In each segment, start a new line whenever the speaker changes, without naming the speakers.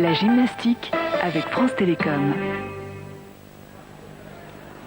La gymnastique avec France Télécom.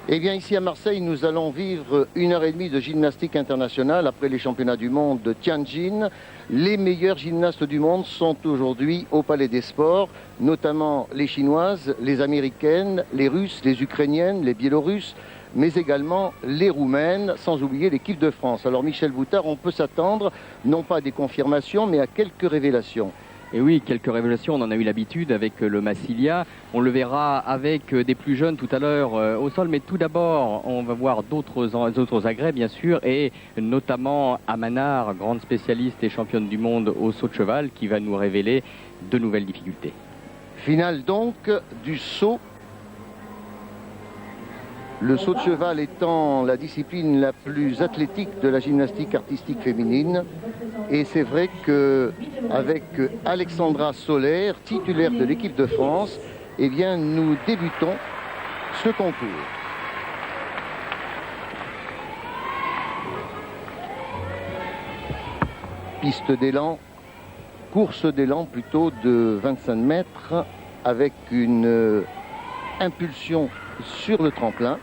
Eh bien, ici à Marseille, nous allons vivre 1h30 de gymnastique internationale après les championnats du monde de Tianjin. Les meilleurs gymnastes du monde sont aujourd'hui au Palais des Sports, notamment les Chinoises, les Américaines, les Russes, les Ukrainiennes, les Biélorusses, mais également les Roumaines, sans oublier l'équipe de France. Alors Michel Boutard, on peut s'attendre non pas à des confirmations, mais à quelques révélations.
Et oui, quelques révélations, on en a eu l'habitude avec le Massilia. On le verra avec des plus jeunes tout à l'heure au sol. Mais tout d'abord, on va voir d'autres agrès, bien sûr. Et notamment Amanard, grande spécialiste et championne du monde au saut de cheval, qui va nous révéler de nouvelles difficultés.
Finale donc du saut. Le saut de cheval étant la discipline la plus athlétique de la gymnastique artistique féminine. Et c'est vrai qu'avec Alexandra Soler, titulaire de l'équipe de France, eh bien, nous débutons ce concours. Piste d'élan, course d'élan plutôt de 25 mètres avec une impulsion sur le tremplin.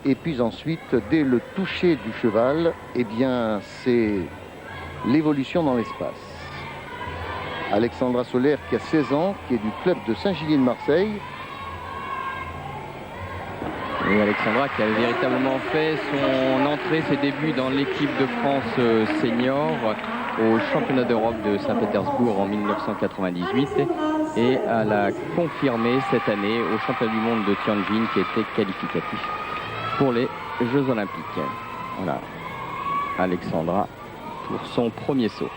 Et puis ensuite, dès le toucher du cheval, eh bien, c'est l'évolution dans l'espace. Alexandra Soler, qui a 16 ans, qui est du club de Saint-Gilles de Marseille.
Et Alexandra qui a véritablement fait son entrée, ses débuts dans l'équipe de France senior au championnat d'Europe de Saint-Pétersbourg en 1998 et elle a confirmé cette année au championnat du monde de Tianjin qui était qualificatif pour les Jeux Olympiques. Voilà, Alexandra pour son premier saut.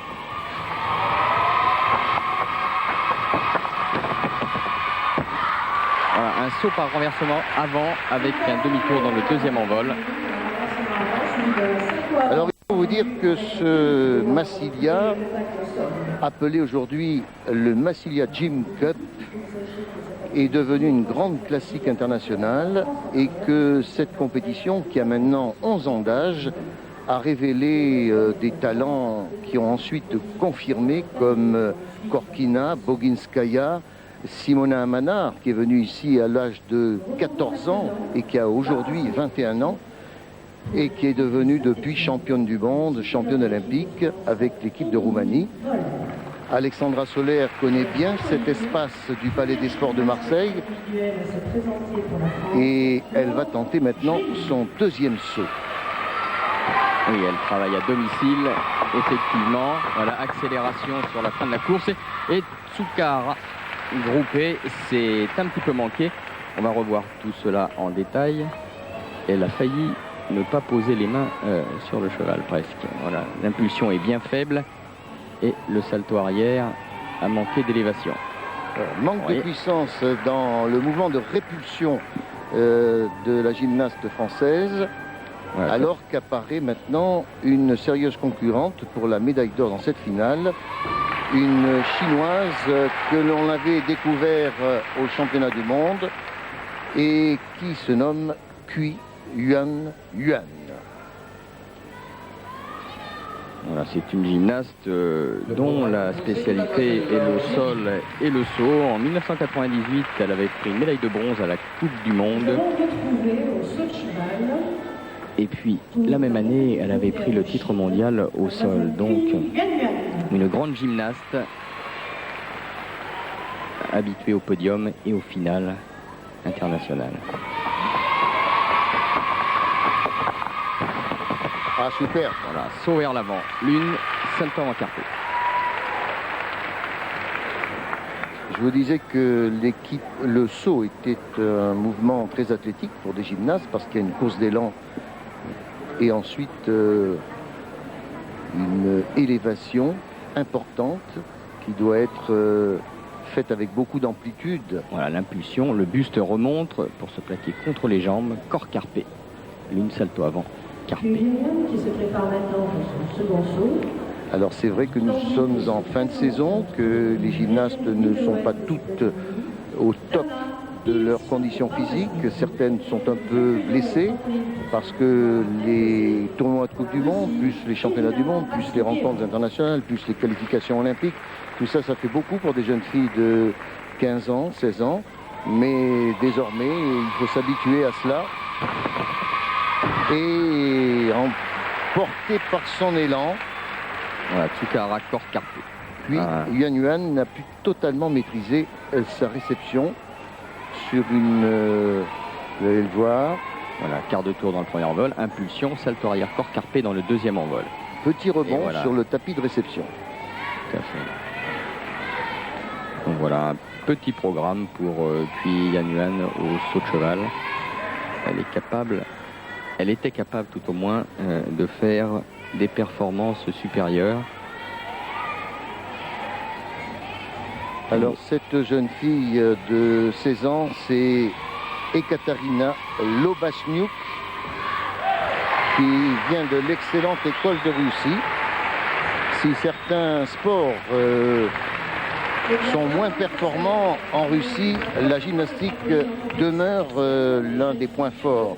Voilà, un saut par renversement avant avec un demi-tour dans le deuxième envol.
Alors il faut vous dire que ce Massilia, appelé aujourd'hui le Massilia Gym Cup, est devenu une grande classique internationale et que cette compétition, qui a maintenant 11 ans d'âge, a révélé des talents qui ont ensuite confirmé, comme Korkina, Boginskaya, Simona Amanard, qui est venue ici à l'âge de 14 ans et qui a aujourd'hui 21 ans et qui est devenue depuis championne du monde, championne olympique avec l'équipe de Roumanie. Alexandra Soler connaît bien cet espace du Palais des Sports de Marseille et elle va tenter maintenant son deuxième saut.
Oui, elle travaille à domicile, effectivement. Voilà, accélération sur la fin de la course. Et Tsukara, groupée, c'est un petit peu manqué. On va revoir tout cela en détail. Elle a failli ne pas poser les mains sur le cheval, presque. Voilà, l'impulsion est bien faible. Et le salto arrière a manqué d'élévation.
Manque de puissance dans le mouvement de répulsion de la gymnaste française. Voilà. Alors qu'apparaît maintenant une sérieuse concurrente pour la médaille d'or dans cette finale, une chinoise que l'on avait découvert au championnat du monde et qui se nomme Cui Yuan Yuan.
Voilà, c'est une gymnaste dont la spécialité est le sol et le saut. En 1998, elle avait pris une médaille de bronze à la Coupe du Monde. Et puis, la même année, elle avait pris le titre mondial au sol. Donc, une grande gymnaste habituée au podium et au final international.
Ah, super.
Voilà, saut vers l'avant. L'une, salto avant carpé.
Je vous disais que le saut était un mouvement très athlétique pour des gymnastes parce qu'il y a une course d'élan et ensuite une élévation importante qui doit être faite avec beaucoup d'amplitude.
Voilà, l'impulsion, le buste remonte pour se plaquer contre les jambes, corps carpé. L'une salto avant, carpé.
Qui se prépare maintenant pour son second saut.
Alors c'est vrai que nous sommes en fin de saison, que les gymnastes ne sont pas toutes au top de leurs conditions physiques. Certaines sont un peu blessées parce que les tournois de Coupe du Monde, plus les championnats du monde, plus les rencontres internationales, plus les qualifications olympiques, tout ça, ça fait beaucoup pour des jeunes filles de 15 ans, 16 ans. Mais désormais, il faut s'habituer à cela. Et emporté par son élan.
Voilà, Tsukahara, corps carpé.
Puis Yuan Yuan n'a pu totalement maîtriser sa réception sur une... vous allez le voir.
Voilà, quart de tour dans le premier envol, impulsion, salto arrière, corps carpé dans le deuxième envol.
Petit rebond voilà. Sur le tapis de réception.
Tout à fait. Donc voilà, un petit programme pour Cui Yuan Yuan au saut de cheval. Elle était capable tout au moins de faire des performances supérieures.
Alors cette jeune fille de 16 ans, c'est Ekaterina Lobashniuk, qui vient de l'excellente école de Russie. Si certains sports sont moins performants en Russie, la gymnastique demeure l'un des points forts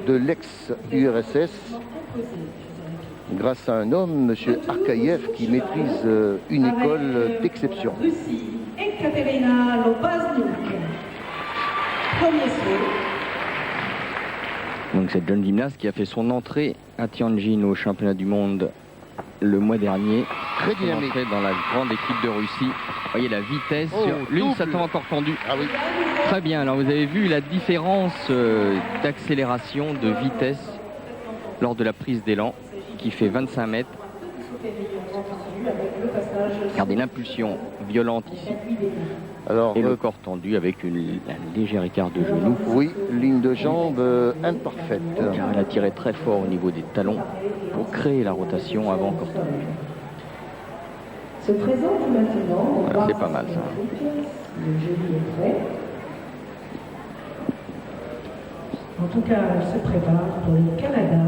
de l'ex-URSS, grâce à un homme, M. Arkaïev, qui maîtrise une école d'exception.
Ekaterina Lobashniuk. Premier saut.
Donc cette jeune gymnaste qui a fait son entrée à Tianjin au championnat du monde le mois dernier.
Très dynamique.
Dans la grande équipe de Russie. Vous voyez la vitesse. L'une s'attend encore tendue.
Ah oui.
Très bien. Alors vous avez vu la différence d'accélération, de vitesse lors de la prise d'élan qui fait 25 mètres. Regardez l'impulsion violente ici.
Alors,
et le corps tendu avec un léger écart de genou.
Oui, ligne de jambe imparfaite.
Car elle a tiré très fort au niveau des talons pour créer la rotation avant corps tendu. Voilà, c'est pas mal ça.
Le jeudi est prêt. En tout cas, elle se prépare pour le Canada.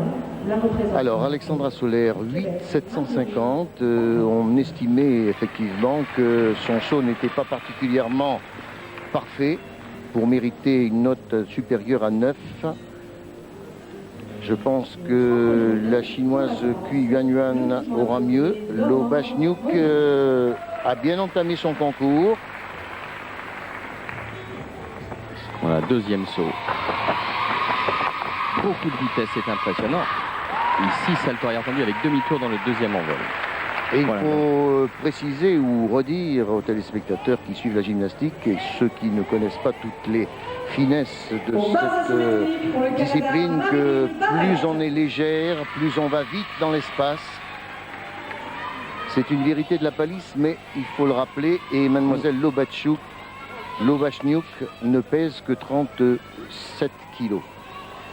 Alors Alexandra Soler, 8,750. On estimait effectivement que son saut n'était pas particulièrement parfait pour mériter une note supérieure à 9. Je pense que la chinoise Cui Yuan Yuan aura mieux. Lobashniuk a bien entamé son concours.
Voilà, deuxième saut. Beaucoup de vitesse, c'est impressionnant. Ici, salto arrière tendu avec demi-tour dans le deuxième envol.
Et il faut préciser ou redire aux téléspectateurs qui suivent la gymnastique et ceux qui ne connaissent pas toutes les finesses de cette discipline que plus on est légère, plus on va vite dans l'espace. C'est une vérité de la palisse, mais il faut le rappeler. Et mademoiselle Lobashniuk ne pèse que 37 kilos.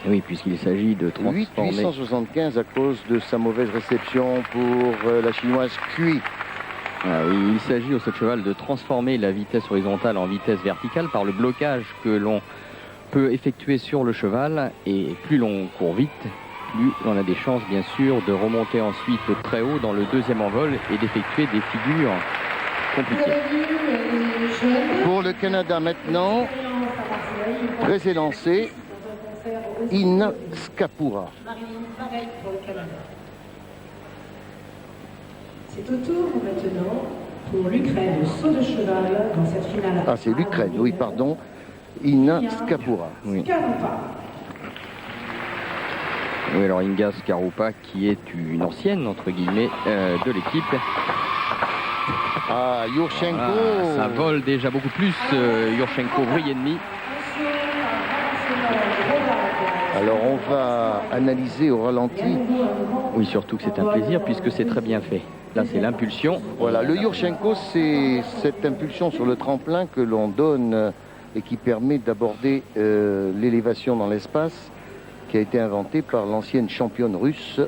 Oui, puisqu'il s'agit de transformer...
875 à cause de sa mauvaise réception pour la chinoise Cui.
Ah oui, il s'agit au saut de cheval de transformer la vitesse horizontale en vitesse verticale par le blocage que l'on peut effectuer sur le cheval. Et plus l'on court vite, plus on a des chances, bien sûr, de remonter ensuite très haut dans le deuxième envol et d'effectuer des figures compliquées.
Pour le Canada maintenant, très élancé, Inna Skapura.
C'est au tour maintenant pour l'Ukraine, le saut de cheval dans cette finale.
Ah, c'est l'Ukraine, oui, pardon. Inna Skapura.
Oui. Oui, alors Inga Skarupa qui est une ancienne, entre guillemets, de l'équipe.
Ah, Yurchenko.
Voilà, ça vole déjà beaucoup plus. Yurchenko, Vrienny.
Alors on va analyser au ralenti.
Oui, surtout que c'est un plaisir puisque c'est très bien fait. Là, c'est l'impulsion.
Voilà, le Yurchenko, c'est cette impulsion sur le tremplin que l'on donne et qui permet d'aborder l'élévation dans l'espace, qui a été inventée par l'ancienne championne russe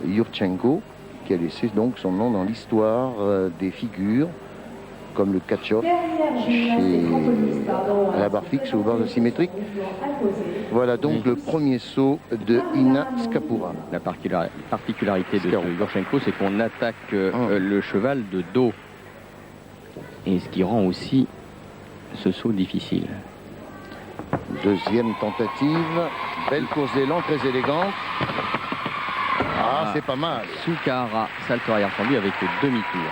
Yurchenko, qui a laissé donc son nom dans l'histoire des figures, comme le catch-off à la barre fixe ou au barre symétrique. Voilà donc le premier saut de Inna Skapura.
La particularité de Yurchenko, c'est qu'on attaque le cheval de dos. Et ce qui rend aussi ce saut difficile.
Deuxième tentative. Belle course d'élan, très élégante. Ah, c'est pas mal.
Tsukahara, salto arrière tendu avec le demi-tour.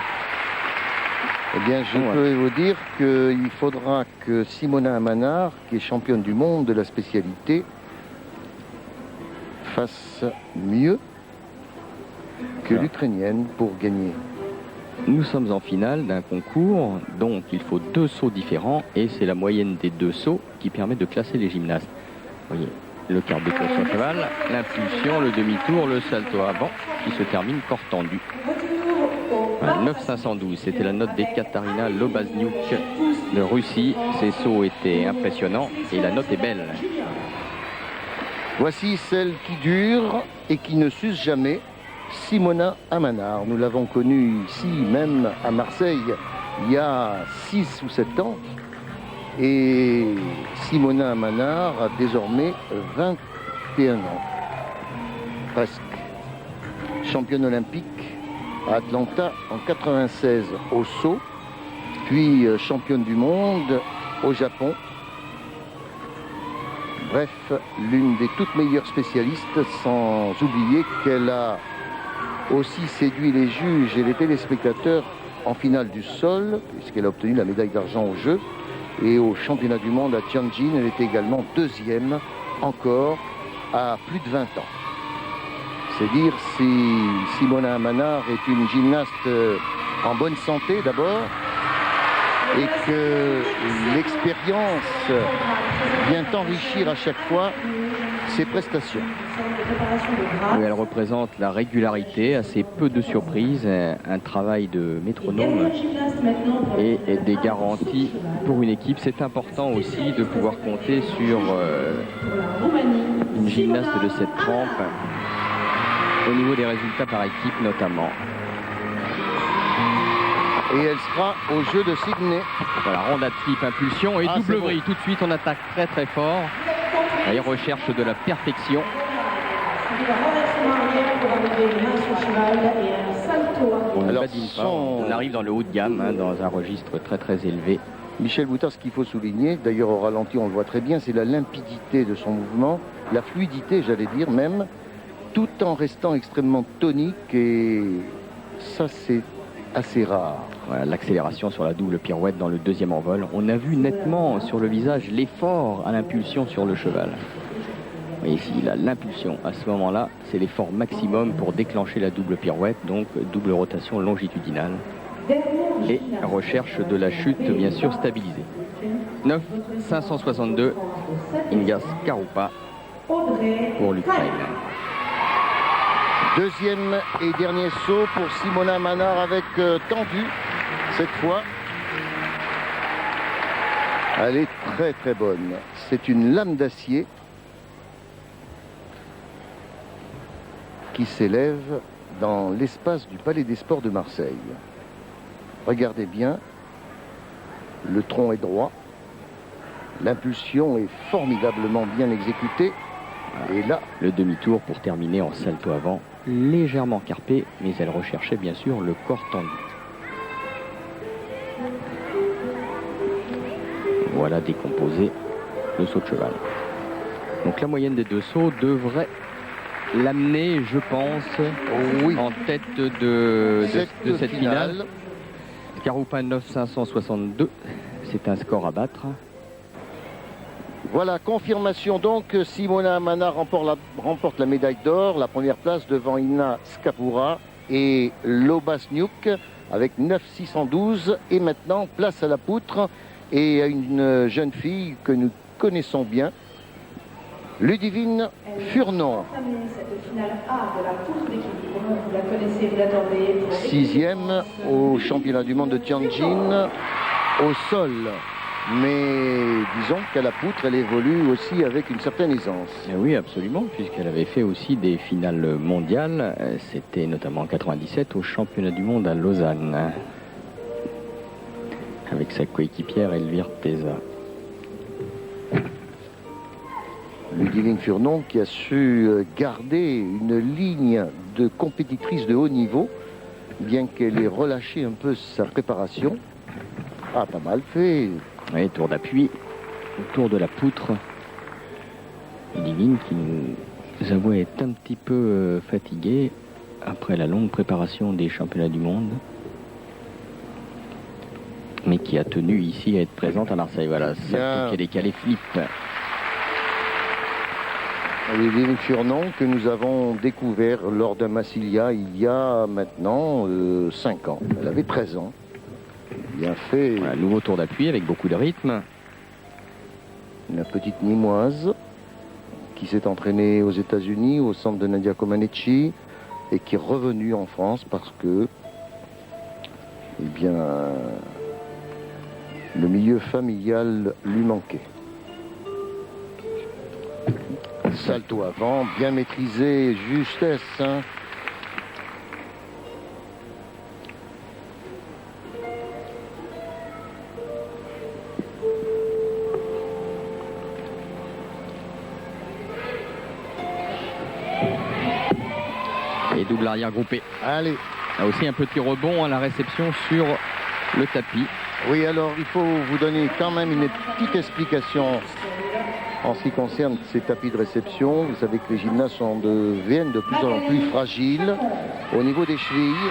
Eh bien, je peux vous dire qu'il faudra que Simona Amanar, qui est championne du monde de la spécialité, fasse mieux que l'Ukrainienne pour gagner.
Nous sommes en finale d'un concours, donc il faut 2 sauts différents et c'est la moyenne des 2 sauts qui permet de classer les gymnastes. Vous voyez, le quart de course à cheval, l'impulsion, le demi-tour, le salto avant qui se termine corps tendu. 9,512, c'était la note d'Ekaterina Lobazniuk de Russie. Ces sauts étaient impressionnants et la note est belle.
Voici celle qui dure et qui ne s'use jamais, Simona Amanar. Nous l'avons connue ici, même à Marseille, il y a 6 ou 7 ans. Et Simona Amanar a désormais 21 ans, presque. Championne olympique à Atlanta en 96 au saut, puis championne du monde au Japon. Bref, l'une des toutes meilleures spécialistes, sans oublier qu'elle a aussi séduit les juges et les téléspectateurs en finale du sol, puisqu'elle a obtenu la médaille d'argent aux Jeux. Et au championnat du monde à Tianjin, elle était également 2e encore à plus de 20 ans. C'est dire si Simona Amanar est une gymnaste en bonne santé d'abord et que l'expérience vient enrichir à chaque fois ses prestations.
Oui, elle représente la régularité, assez peu de surprises, un travail de métronome et des garanties pour une équipe. C'est important aussi de pouvoir compter sur une gymnaste de cette trempe au niveau des résultats par équipe notamment.
Et elle sera au jeu de Sydney.
Voilà, ronde flip, impulsion et double vrille. Tout de suite, on attaque très très fort. Et recherche de la perfection.
Alors,
on arrive dans le haut de gamme, hein, dans un registre très très élevé.
Michel Boutard, ce qu'il faut souligner, d'ailleurs au ralenti on le voit très bien, c'est la limpidité de son mouvement, la fluidité j'allais dire même, tout en restant extrêmement tonique, et ça c'est assez rare.
Voilà, l'accélération sur la double pirouette dans le 2e envol. On a vu nettement sur le visage l'effort à l'impulsion sur le cheval. Et ici, l'impulsion à ce moment-là, c'est l'effort maximum pour déclencher la double pirouette, donc double rotation longitudinale. Et recherche de la chute, bien sûr, stabilisée. 9,562, Inga Skarupa pour l'Ukraine.
2e et dernier saut pour Simona Amanar avec tendu cette fois. Elle est très très bonne. C'est une lame d'acier qui s'élève dans l'espace du Palais des Sports de Marseille. Regardez bien, le tronc est droit, l'impulsion est formidablement bien exécutée. Et là,
le demi-tour pour terminer en salto avant, légèrement carpé, mais elle recherchait bien sûr le corps tendu. Voilà décomposé le saut de cheval. Donc la moyenne des 2 sauts devrait l'amener, je pense, en tête de cette finale. Skarupa 9,562, c'est un score à battre.
Voilà, confirmation donc, Simona Amanar remporte la médaille d'or, la première place devant Inna Skapura et Lobazniuk avec 9,612. Et maintenant, place à la poutre et à une jeune fille que nous connaissons bien, Ludivine Furnon. 6e au championnat du monde de Tianjin au sol. Mais disons qu'à la poutre, elle évolue aussi avec une certaine aisance.
Et oui, absolument, puisqu'elle avait fait aussi des finales mondiales. C'était notamment en 97 au championnat du monde à Lausanne, avec sa coéquipière Elvire Teza.
Ludivine Furnon qui a su garder une ligne de compétitrice de haut niveau, bien qu'elle ait relâché un peu sa préparation. Ah, pas mal fait.
Oui, tour d'appui autour de la poutre. Ludivine qui nous avoue est un petit peu fatiguée après la longue préparation des championnats du monde. mais qui a tenu ici à être présente à Marseille. Voilà, Salto qui est décalé, Philippe.
Evelyne Furnon que nous avons découvert lors d'un Massilia il y a maintenant 5 ans. Elle avait 13 ans. Bien fait.
Voilà, nouveau tour d'appui avec beaucoup de rythme.
La petite Nîmoise qui s'est entraînée aux États-Unis au centre de Nadia Comaneci et qui est revenue en France parce que le milieu familial lui manquait. Salto avant, bien maîtrisé, justesse. Hein.
Et double arrière groupé.
Allez.
Là aussi un petit rebond à la réception sur le tapis.
Oui, alors il faut vous donner quand même une petite explication en ce qui concerne ces tapis de réception. Vous savez que les gymnastes deviennent de plus en plus fragiles au niveau des chevilles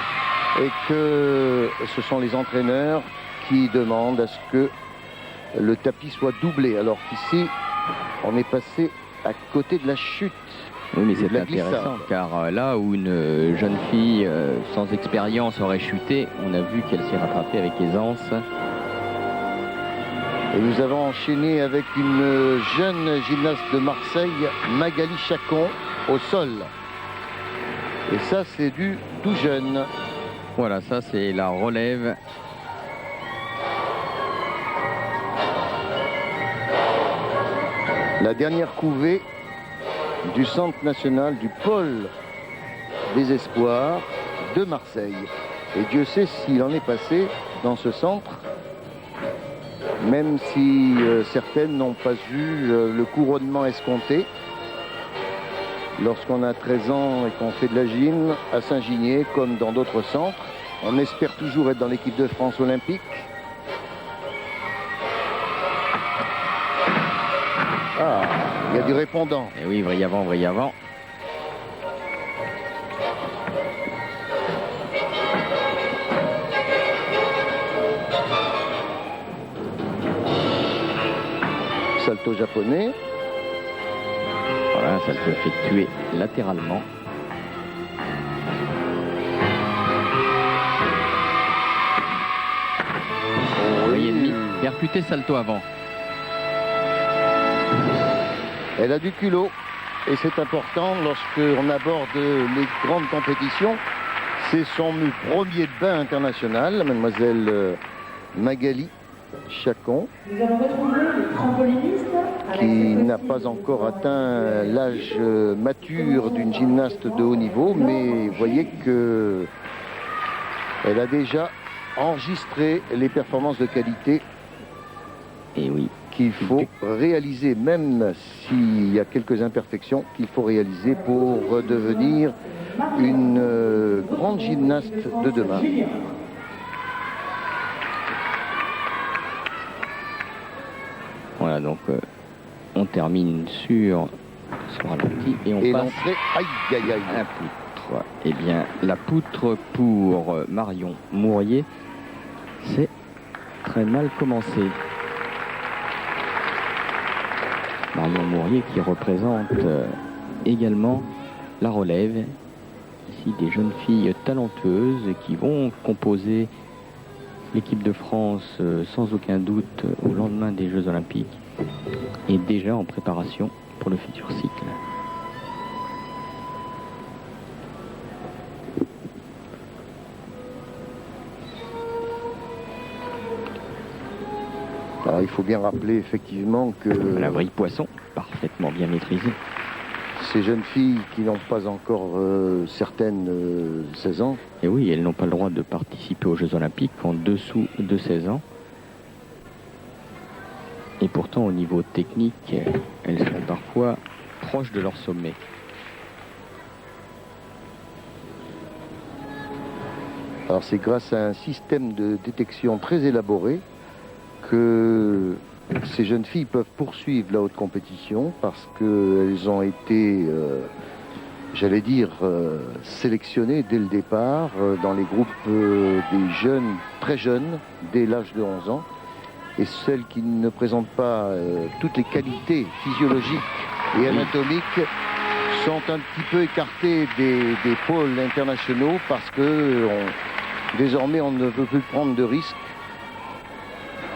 et que ce sont les entraîneurs qui demandent à ce que le tapis soit doublé. Alors qu'ici, on est passé à côté de la chute.
Oui, mais c'est intéressant car là où une jeune fille sans expérience aurait chuté, on a vu qu'elle s'est rattrapée avec aisance.
Et nous avons enchaîné avec une jeune gymnaste de Marseille, Magali Chacon, au sol. Et ça, c'est du tout jeune.
Voilà, ça c'est la relève.
La dernière couvée du Centre national du pôle des espoirs de Marseille. Et Dieu sait s'il en est passé dans ce centre, même si certaines n'ont pas eu le couronnement escompté. Lorsqu'on a 13 ans et qu'on fait de la gym à Saint-Ginier, comme dans d'autres centres, on espère toujours être dans l'équipe de France olympique. Ah, il y a du répondant.
Et oui, vrille avant, vrille avant.
Salto japonais.
Voilà, salto effectué latéralement. Oui, et demi, percuté salto avant.
Elle a du culot et c'est important lorsqu'on aborde les grandes compétitions. C'est son premier bain international, mademoiselle Magali Chacon,
Nous avons retrouvé le trampoliniste
qui n'a pas encore atteint l'âge mature d'une gymnaste de haut niveau, mais voyez que elle a déjà enregistré les performances de qualité.
Et oui,
Qu'il faut réaliser, même s'il y a quelques imperfections, qu'il faut réaliser pour devenir une grande gymnaste de demain.
voilà, donc on termine sur ralenti et on passe
l'entrée, aïe aïe aïe.
à la poutre. Eh bien, la poutre pour Marion Mourier, c'est très mal commencé. Marion Mourier qui représente également la relève. Ici des jeunes filles talentueuses qui vont composer l'équipe de France sans aucun doute au lendemain des Jeux Olympiques et déjà en préparation pour le futur cycle.
Alors, il faut bien rappeler effectivement que
La vrille poisson, parfaitement bien maîtrisée.
ces jeunes filles qui n'ont pas encore certaines 16 ans,
Et oui, elles n'ont pas le droit de participer aux Jeux Olympiques en dessous de 16 ans. Et pourtant, au niveau technique, elles sont parfois proches de leur sommet.
alors c'est grâce à un système de détection très élaboré que ces jeunes filles peuvent poursuivre la haute compétition parce qu'elles ont été j'allais dire, sélectionnées dès le départ dans les groupes des jeunes, très jeunes, dès l'âge de 11 ans. Et celles qui ne présentent pas toutes les qualités physiologiques et anatomiques sont un petit peu écartées des pôles internationaux parce que désormais on ne veut plus prendre de risques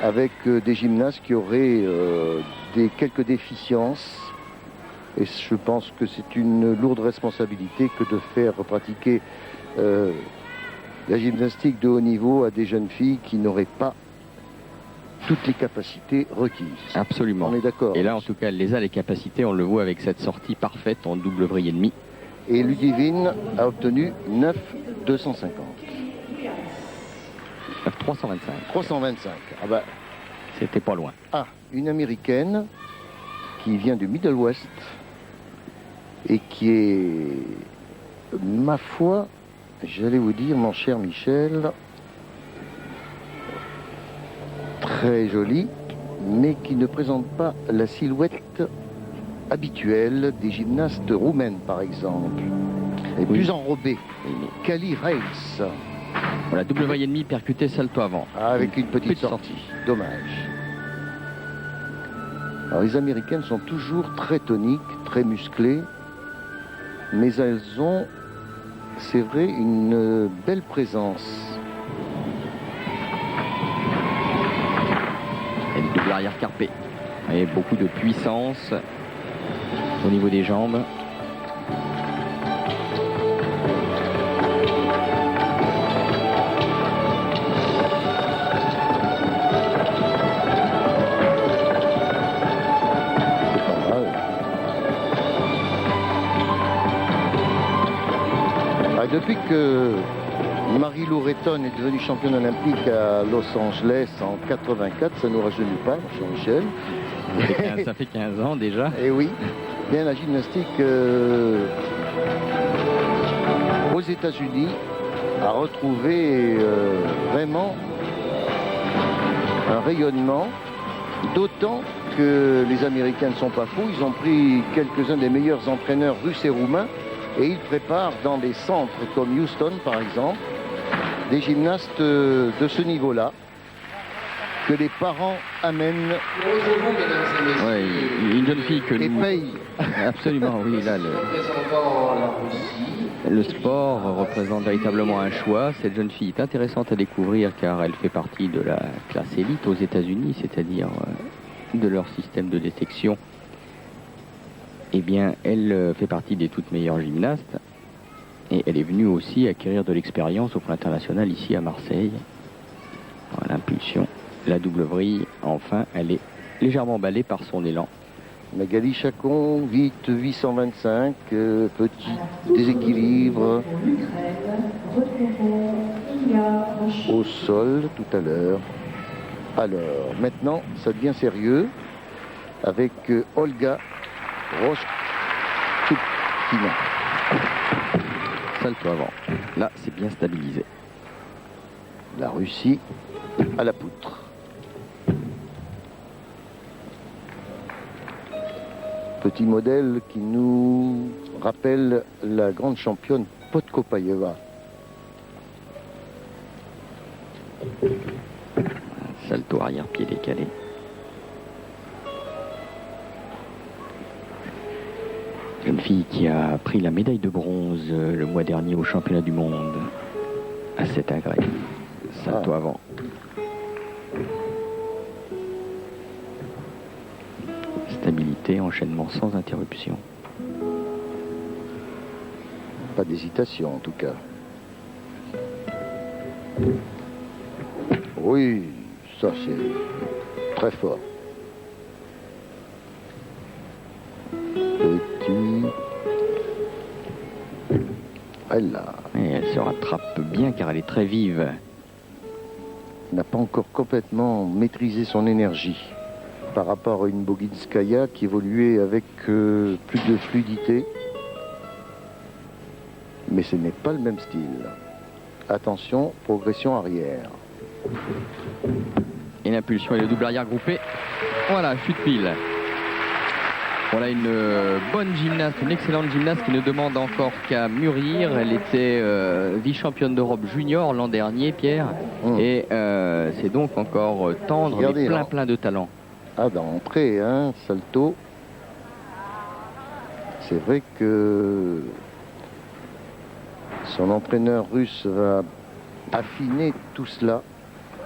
avec des gymnastes qui auraient quelques déficiences. Et je pense que c'est une lourde responsabilité que de faire pratiquer la gymnastique de haut niveau à des jeunes filles qui n'auraient pas toutes les capacités requises.
Absolument.
On est d'accord.
Et là, en tout cas, elle les a, les capacités. On le voit avec cette sortie parfaite en double vrille et demi.
Et Ludivine a obtenu 9,250.
325.
325. Ah bah,
c'était pas loin.
Ah, une américaine qui vient du Middle West et qui est, ma foi, j'allais vous dire, mon cher Michel, très jolie, mais qui ne présente pas la silhouette habituelle des gymnastes roumaines, par exemple. Elle est plus enrobée. Kali Reis.
Voilà, double vrille et demi, percuté, salto avant.
Avec une petite sortie. Dommage. Alors, les Américaines sont toujours très toniques, très musclées, mais elles ont, c'est vrai, une belle présence.
Et le double arrière carpé. Et beaucoup de puissance au niveau des jambes.
Depuis que Marie-Lou Retton est devenue championne olympique à Los Angeles en 84, ça ne nous rajeunit pas, Jean-Michel.
Ça fait 15 ans déjà.
Et oui, bien la gymnastique aux États-Unis a retrouvé vraiment un rayonnement, d'autant que les Américains ne sont pas fous. Ils ont pris quelques-uns des meilleurs entraîneurs russes et roumains et ils préparent dans des centres comme Houston, par exemple, des gymnastes de ce niveau-là que les parents amènent.
Ouais, une jeune fille que
et
nous...
payent.
Absolument, oui, là, le sport représente véritablement un choix. Cette jeune fille est intéressante à découvrir car elle fait partie de la classe élite aux États-Unis, c'est-à-dire de leur système de détection. Eh bien, elle fait partie des toutes meilleures gymnastes et elle est venue aussi acquérir de l'expérience au plan international ici à Marseille. L'impulsion, la double vrille, enfin, elle est légèrement emballée par son élan.
Magali Chacon, vite 825, petit déséquilibre au sol tout à l'heure. Alors, maintenant, ça devient sérieux avec Olga Roshkina.
Salto avant. Là, c'est bien stabilisé.
La Russie à la poutre. Petit modèle qui nous rappelle la grande championne Podkopayeva.
Salto arrière, pied décalé. Une fille qui a pris la médaille de bronze le mois dernier au championnat du monde à cet agrès. Salto avant. Stabilité, enchaînement sans interruption.
Pas d'hésitation en tout cas. Oui, ça c'est très fort. Petit. Elle là.
Et elle se rattrape bien car elle est très vive.
N'a pas encore complètement maîtrisé son énergie par rapport à une Boginskaya qui évoluait avec plus de fluidité. Mais ce n'est pas le même style. Attention, progression arrière.
Et l'impulsion et le double arrière groupé. Voilà, chute pile. Voilà une bonne gymnaste, une excellente gymnaste qui ne demande encore qu'à mûrir. Elle était vice-championne d'Europe junior l'an dernier, Pierre. Et c'est donc encore tendre,
regardez,
mais plein de talent.
Ah, d'entrée, hein, salto. C'est vrai que son entraîneur russe va affiner tout cela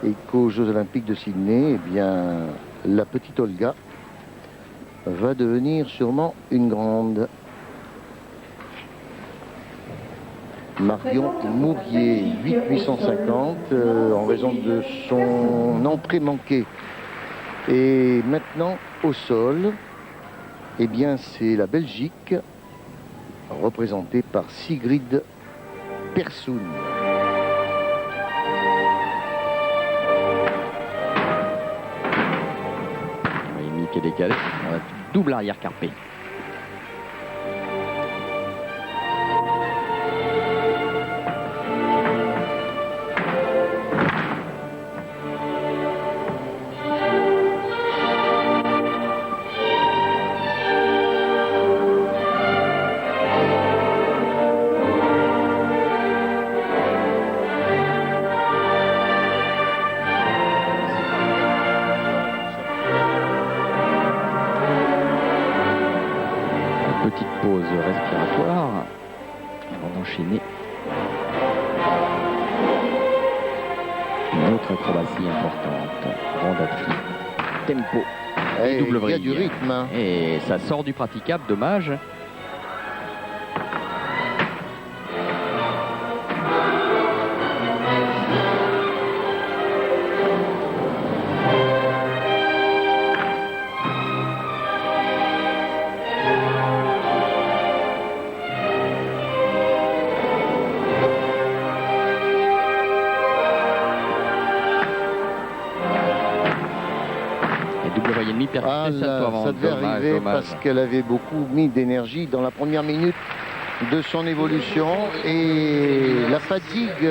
et qu'aux Jeux Olympiques de Sydney, eh bien, la petite Olga va devenir sûrement une grande. Marion Mourier, 8,850 en raison de son entrée manquée. Et maintenant, au sol, eh bien, c'est la Belgique, représentée par Sigrid Persson.
Qui est décalé, double arrière carpé. Petite pause respiratoire avant d'enchaîner une autre acrobatie importante, rondaterie, tempo et double vrille.
Il y a du rythme. Hein.
Et ça sort du praticable, dommage.
Ah là, ça devait arriver parce qu'elle avait beaucoup mis d'énergie dans la première minute de son évolution et la fatigue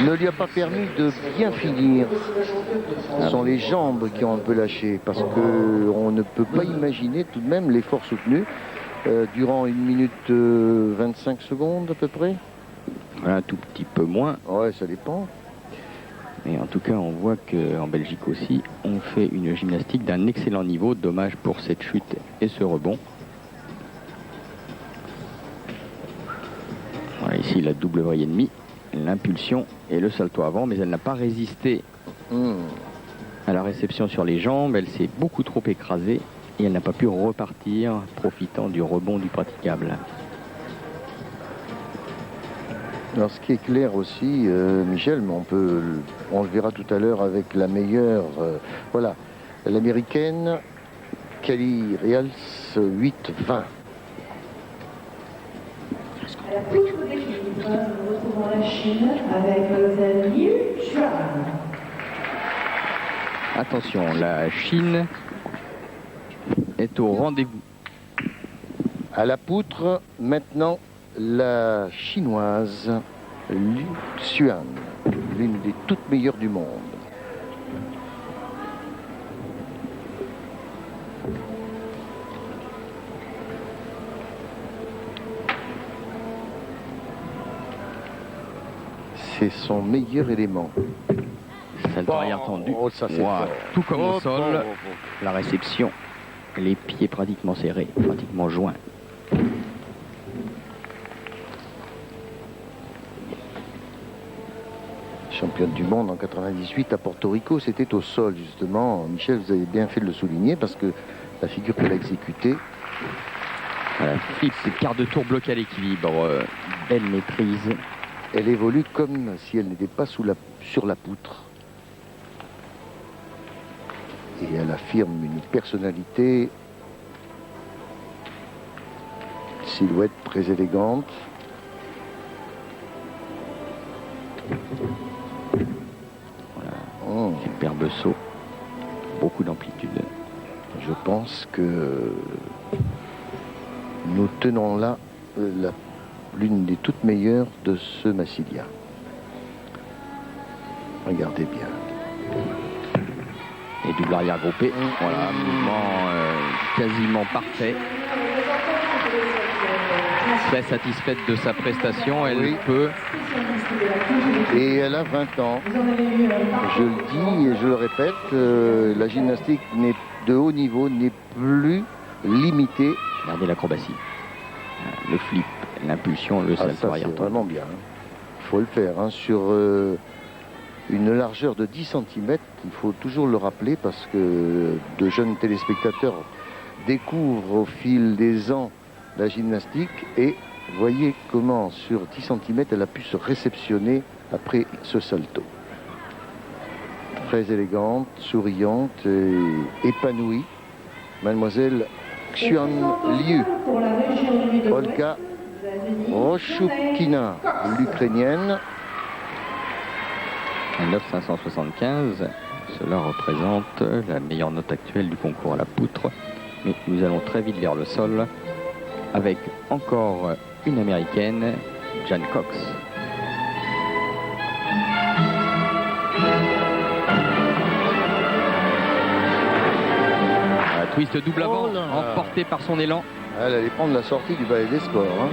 ne lui a pas permis de bien finir. Ce sont les jambes qui ont un peu lâché parce qu'on ne peut pas imaginer tout de même l'effort soutenu durant 1 minute 25 secondes à peu près.
Un tout petit peu moins.
Ouais, ça dépend.
Et en tout cas, on voit qu'en Belgique aussi, on fait une gymnastique d'un excellent niveau. Dommage pour cette chute et ce rebond. Voilà, ici, la double vrille et demi, l'impulsion et le salto avant, mais elle n'a pas résisté à la réception sur les jambes. Elle s'est beaucoup trop écrasée et elle n'a pas pu repartir, profitant du rebond du praticable.
Alors ce qui est clair aussi, Michel, mais on le verra tout à l'heure avec la meilleure, voilà, l'américaine Kelly Rials 8-20.
À la poutre des filles, nous retrouvons la Chine avec Zhang Yuchuan.
Attention, la Chine est au rendez-vous.
À la poutre, maintenant, la chinoise Liu Xuan, l'une des toutes meilleures du monde. C'est son meilleur élément.
Salto arrière tendu.
Oh, ça, c'est
wow. Tout comme au sol, la réception, les pieds pratiquement serrés, pratiquement joints.
Championne du monde en 98 à Porto Rico, c'était au sol justement. Michel, vous avez bien fait de le souligner parce que la figure qu'elle a exécutée.
Voilà, flip, quart de tour bloqué à l'équilibre, belle maîtrise.
Elle évolue comme si elle n'était pas sur la poutre. Et elle affirme une personnalité, une silhouette très élégante.
Superbe saut, beaucoup d'amplitude.
Je pense que nous tenons là l'une des toutes meilleures de ce Massilia. Regardez bien.
Et double arrière groupé. Voilà, mouvement quasiment parfait. Très satisfaite de sa prestation, elle
Oui.
peut.
Et elle a 20 ans. Je le dis et je le répète, la gymnastique de haut niveau n'est plus limitée.
Regardez l'acrobatie. Le flip, l'impulsion, le salto
Ça,
arrière.
c'est vraiment bien. Il faut le faire. Hein. Sur une largeur de 10 cm, il faut toujours le rappeler parce que de jeunes téléspectateurs découvrent au fil des ans la gymnastique et voyez comment sur 10 cm elle a pu se réceptionner après ce salto. Très élégante, souriante et épanouie. Mademoiselle Xian Liu, Olga Roshukina, l'Ukrainienne.
9,575, cela représente la meilleure note actuelle du concours à la poutre. Mais nous allons très vite vers le sol avec encore une américaine, Jan Cox. Un twist double avant,
Oh là là.
emporté par son élan.
Elle allait prendre la sortie du ballet des sports. Hein.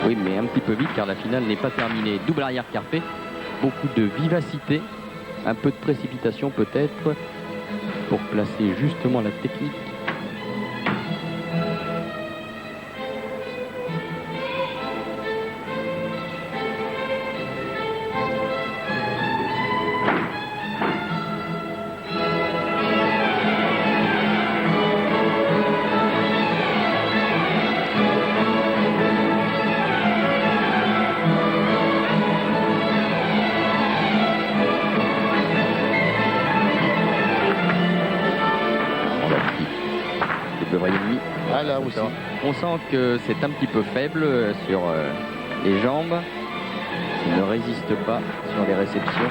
Oui, mais un petit peu vite car la finale n'est pas terminée. Double arrière carpé, beaucoup de vivacité, un peu de précipitation peut-être pour placer justement la technique.
Ah là aussi.
On sent que c'est un petit peu faible sur les jambes. Il ne résiste pas sur les réceptions.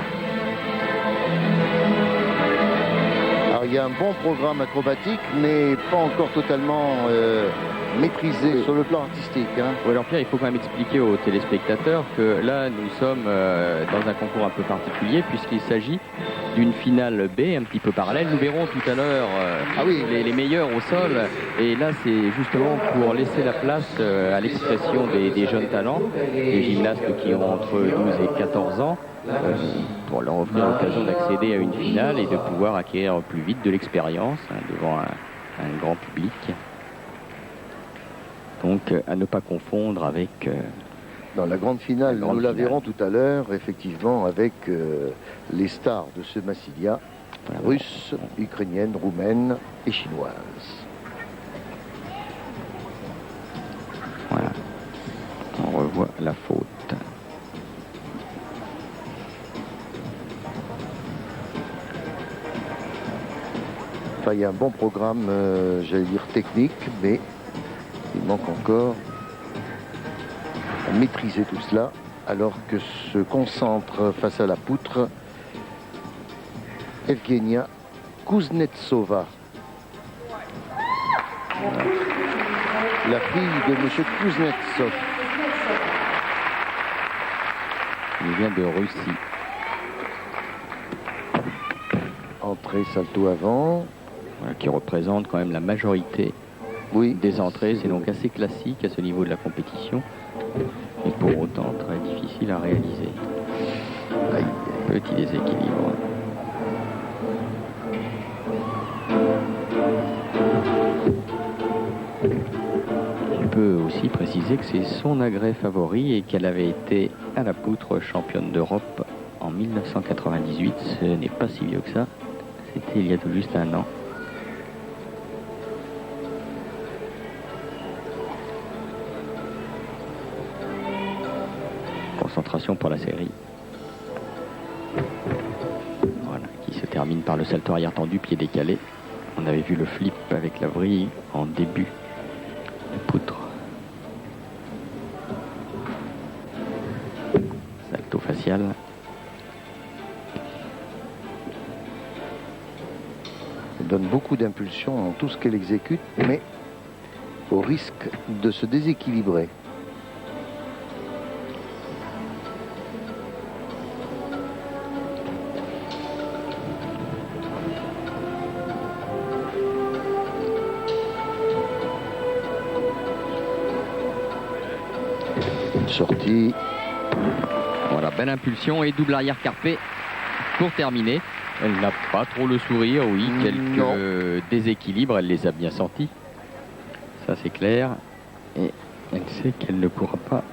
Alors il y a un bon programme acrobatique, mais pas encore totalement maîtrisé sur le plan artistique. Hein.
Ou alors Pierre, il faut quand même expliquer aux téléspectateurs que là nous sommes dans un concours un peu particulier puisqu'il s'agit d'une finale B un petit peu parallèle. Nous verrons tout à l'heure les meilleurs au sol et là c'est justement pour laisser la place à l'expression des jeunes talents, des gymnastes qui ont entre 12 et 14 ans pour leur offrir l'occasion d'accéder à une finale et de pouvoir acquérir plus vite de l'expérience devant un grand public. Donc à ne pas confondre avec...
Dans la grande finale, nous la verrons tout à l'heure, effectivement, avec les stars de ce Massilia, russes, ukrainiennes, roumaines et chinoises.
Voilà, on revoit la faute.
Enfin, il y a un bon programme, j'allais dire technique, mais il manque encore à maîtriser tout cela, alors que se concentre face à la poutre Evgenia Kuznetsova. La fille de M. Kuznetsov.
Il vient de Russie.
Entrée, salto avant.
Voilà, qui représente quand même la majorité des entrées. C'est donc assez classique à ce niveau de la compétition. Et pour autant très difficile à réaliser. Petit déséquilibre. On peut aussi préciser que c'est son agrès favori et qu'elle avait été à la poutre championne d'Europe en 1998. Ce n'est pas si vieux que ça. C'était il y a tout juste un an. Concentration pour la série. Voilà, qui se termine par le salto arrière tendu, pied décalé. On avait vu le flip avec la vrille en début de poutre. Salto facial.
Elle donne beaucoup d'impulsion dans tout ce qu'elle exécute, mais au risque de se déséquilibrer. sortie.
Voilà, belle impulsion et double arrière carpé pour terminer. Elle n'a pas trop le sourire, oui, quelques déséquilibres, elle les a bien sentis. Ça c'est clair. Et elle sait qu'elle ne pourra pas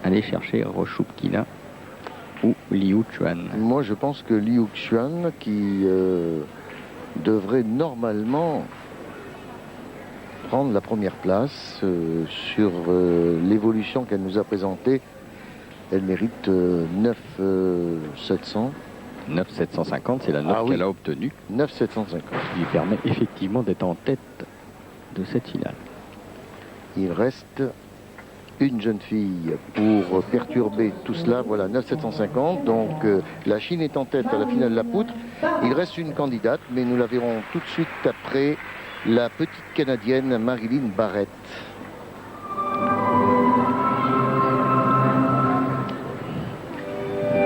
aller chercher Rochupkina ou Liu Chuan.
Moi je pense que Liu Chuan qui devrait normalement prendre la première place sur l'évolution qu'elle nous a présentée. Elle mérite 9,700.
9,750, c'est la note qu'elle a obtenue.
9,750.
Ce qui lui permet effectivement d'être en tête de cette finale.
Il reste une jeune fille pour perturber tout cela. Voilà, 9,750. Donc la Chine est en tête à la finale de la poutre. Il reste une candidate, mais nous la verrons tout de suite après la petite Canadienne Marilyn Barrett.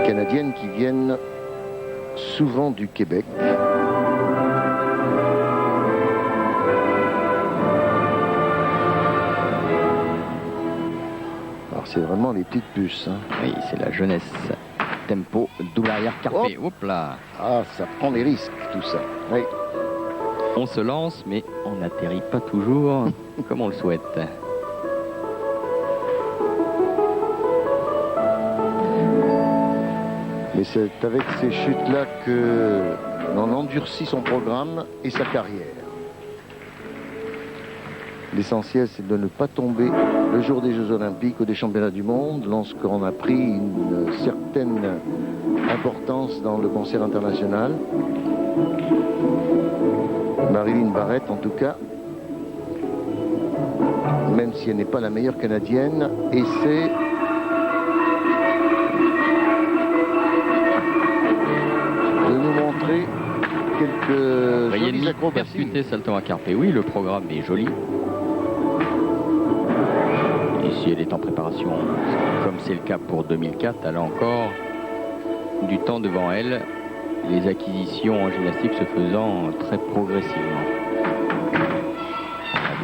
Canadiennes qui viennent souvent du Québec. Alors c'est vraiment les petites puces. Hein.
Oui, c'est la jeunesse. Tempo, double arrière carpé. Hop là.
Ah, ça prend des risques tout ça. Oui.
On se lance, mais on n'atterrit pas toujours comme on le souhaite.
Mais c'est avec ces chutes-là que l'on endurcit son programme et sa carrière. L'essentiel, c'est de ne pas tomber le jour des Jeux Olympiques ou des Championnats du Monde, lorsqu'on a pris une certaine importance dans le concert international. Marilyn Barrett, en tout cas, même si elle n'est pas la meilleure Canadienne, essaie quelques jolies acrobaties.
Percuté salto à carpé. Oui, le programme est joli. Et si elle est en préparation, comme c'est le cas pour 2004, elle a encore du temps devant elle, les acquisitions en gymnastique se faisant très progressivement.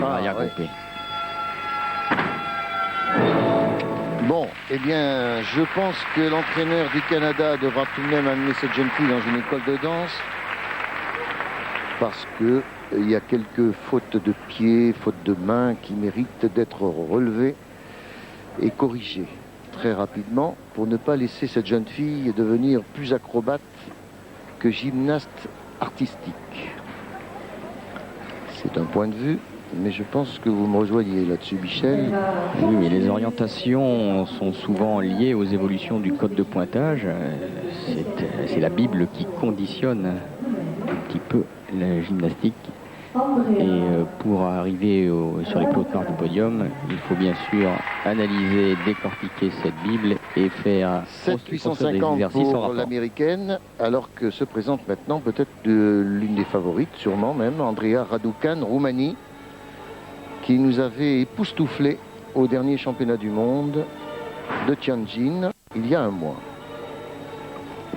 Ouais. Bon, eh bien, je pense que l'entraîneur du Canada devra tout de même amener cette jeune fille dans une école de danse. Parce qu'il y a quelques fautes de pied, fautes de main qui méritent d'être relevées et corrigées très rapidement pour ne pas laisser cette jeune fille devenir plus acrobate que gymnaste artistique. C'est un point de vue, mais je pense que vous me rejoignez là-dessus, Michel.
Oui, mais les orientations sont souvent liées aux évolutions du code de pointage. C'est la Bible qui conditionne un petit peu la gymnastique. Et pour arriver sur les plus hautes marques du podium, il faut bien sûr analyser, décortiquer cette Bible et faire
7,850 pour l'américaine, alors que se présente maintenant peut-être l'une des favorites, sûrement même, Andrea Raducan, Roumanie, qui nous avait époustouflé au dernier championnat du monde de Tianjin il y a un mois.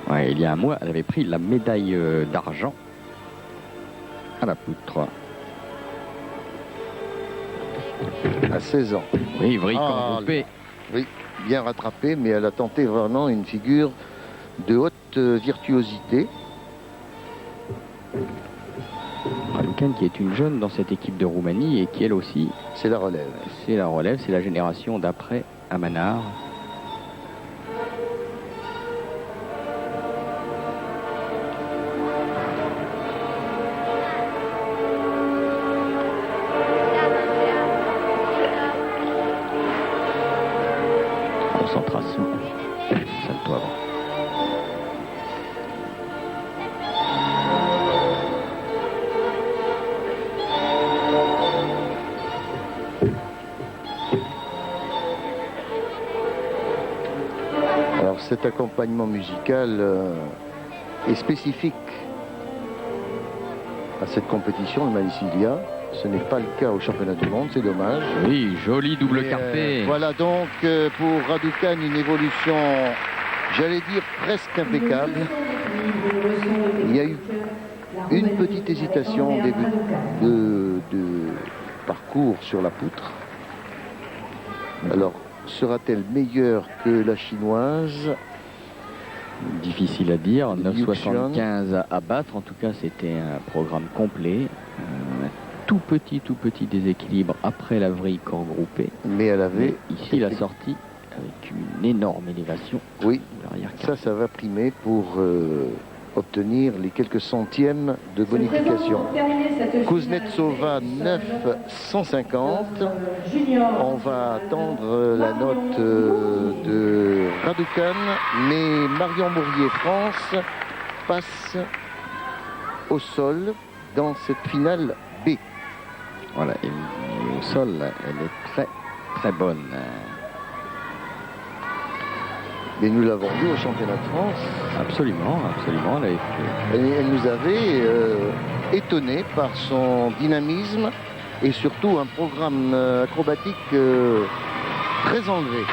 Ouais, il y a un mois, elle avait pris la médaille d'argent à la poutre.
À 16 ans.
Oui, Vric en groupé.
Oui, bien rattrapé, mais elle a tenté vraiment une figure de haute virtuosité.
Raducan qui est une jeune dans cette équipe de Roumanie et qui elle aussi...
C'est la relève.
C'est la relève, c'est la génération d'après Amanard. Concentration, salto avant.
Alors cet accompagnement musical est spécifique à cette compétition, le Manisilia. Ce n'est pas le cas au championnat du monde, c'est dommage.
Oui, joli double carpé.
Voilà donc pour Raducan une évolution, j'allais dire presque impeccable. Il y a eu une petite hésitation au début de parcours sur la poutre. Alors Sera-t-elle meilleure que la chinoise?
Difficile à dire,
Liu
9,75 à battre. En tout cas, c'était un programme complet. Tout petit déséquilibre après la vrille corps groupé.
Mais elle avait...
Mais ici, la sortie avec une énorme élévation.
Oui,
de l'arrière-carte.
ça va primer pour obtenir les quelques centièmes de bonification. Kuznetsova 9,150. On va attendre la note de Raducan, mais Marion Mourier France passe au sol dans cette finale B.
Voilà, et au sol, elle est très bonne.
Mais nous l'avons vu au championnat de France.
Absolument.
Elle nous avait étonnés par son dynamisme et surtout un programme acrobatique très enlevé.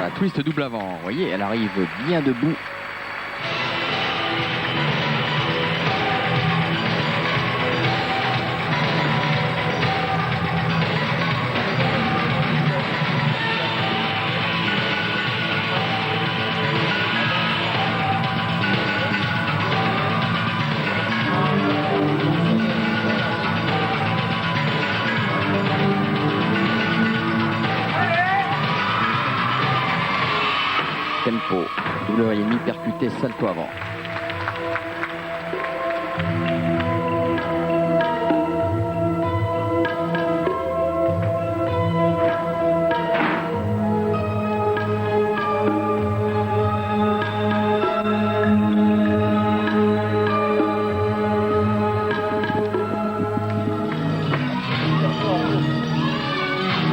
Un twist double avant. Vous voyez, elle arrive bien debout. Tempo, double demi percuté, salto avant.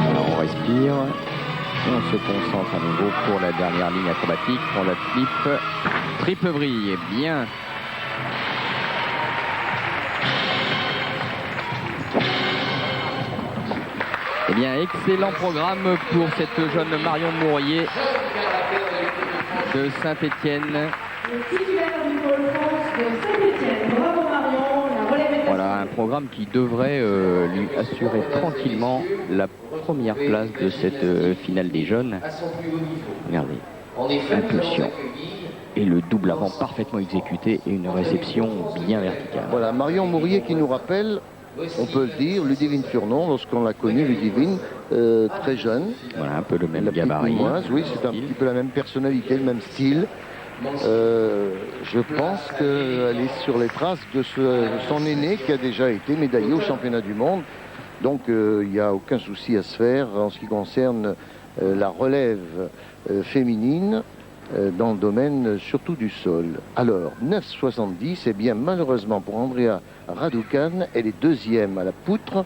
Alors on respire. Et on se concentre à nouveau pour la dernière ligne acrobatique, pour la flip. Triple vrille, bien. Eh bien, excellent programme pour cette jeune Marion Mourier de Saint-Étienne. Voilà, un programme qui devrait lui assurer tranquillement la première place de cette finale des jeunes. Regardez, impulsion et le double avant parfaitement exécuté et une réception bien verticale.
Voilà, Marion Mourier qui nous rappelle, on peut le dire, Ludivine Furnon, lorsqu'on l'a connue, Ludivine, très jeune.
Voilà, un peu le même
La
gabarit.
oui, c'est un petit peu la même personnalité, le même style. Je pense qu'elle est sur les traces de son aîné qui a déjà été médaillé au championnat du monde. Donc il n'y a aucun souci à se faire en ce qui concerne la relève féminine dans le domaine surtout du sol. Alors 9,70, et bien malheureusement pour Andrea Raducan, elle est deuxième à la poutre.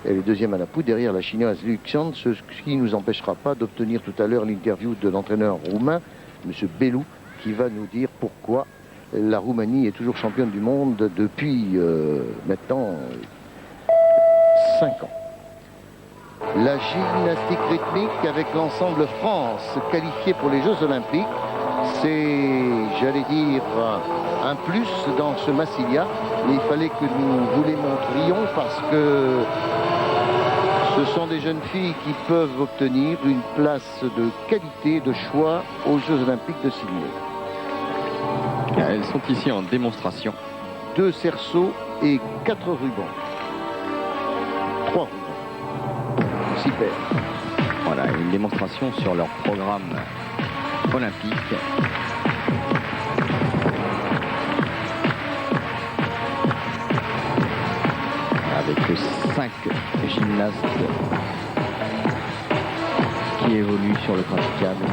Elle est deuxième à la poutre derrière la chinoise Liu Xian, ce qui ne nous empêchera pas d'obtenir tout à l'heure l'interview de l'entraîneur roumain, M. Belou, qui va nous dire pourquoi la Roumanie est toujours championne du monde depuis maintenant 5 ans. La gymnastique rythmique avec l'ensemble France qualifié pour les Jeux Olympiques, c'est, j'allais dire, un plus dans ce Massilia, mais il fallait que nous vous les montrions parce que ce sont des jeunes filles qui peuvent obtenir une place de qualité, de choix aux Jeux Olympiques de Sydney.
Elles sont ici en démonstration.
2 cerceaux et 4 rubans. 3 rubans. 6 paires.
Voilà, une démonstration sur leur programme olympique. Avec 5 gymnastes qui évoluent sur le praticable.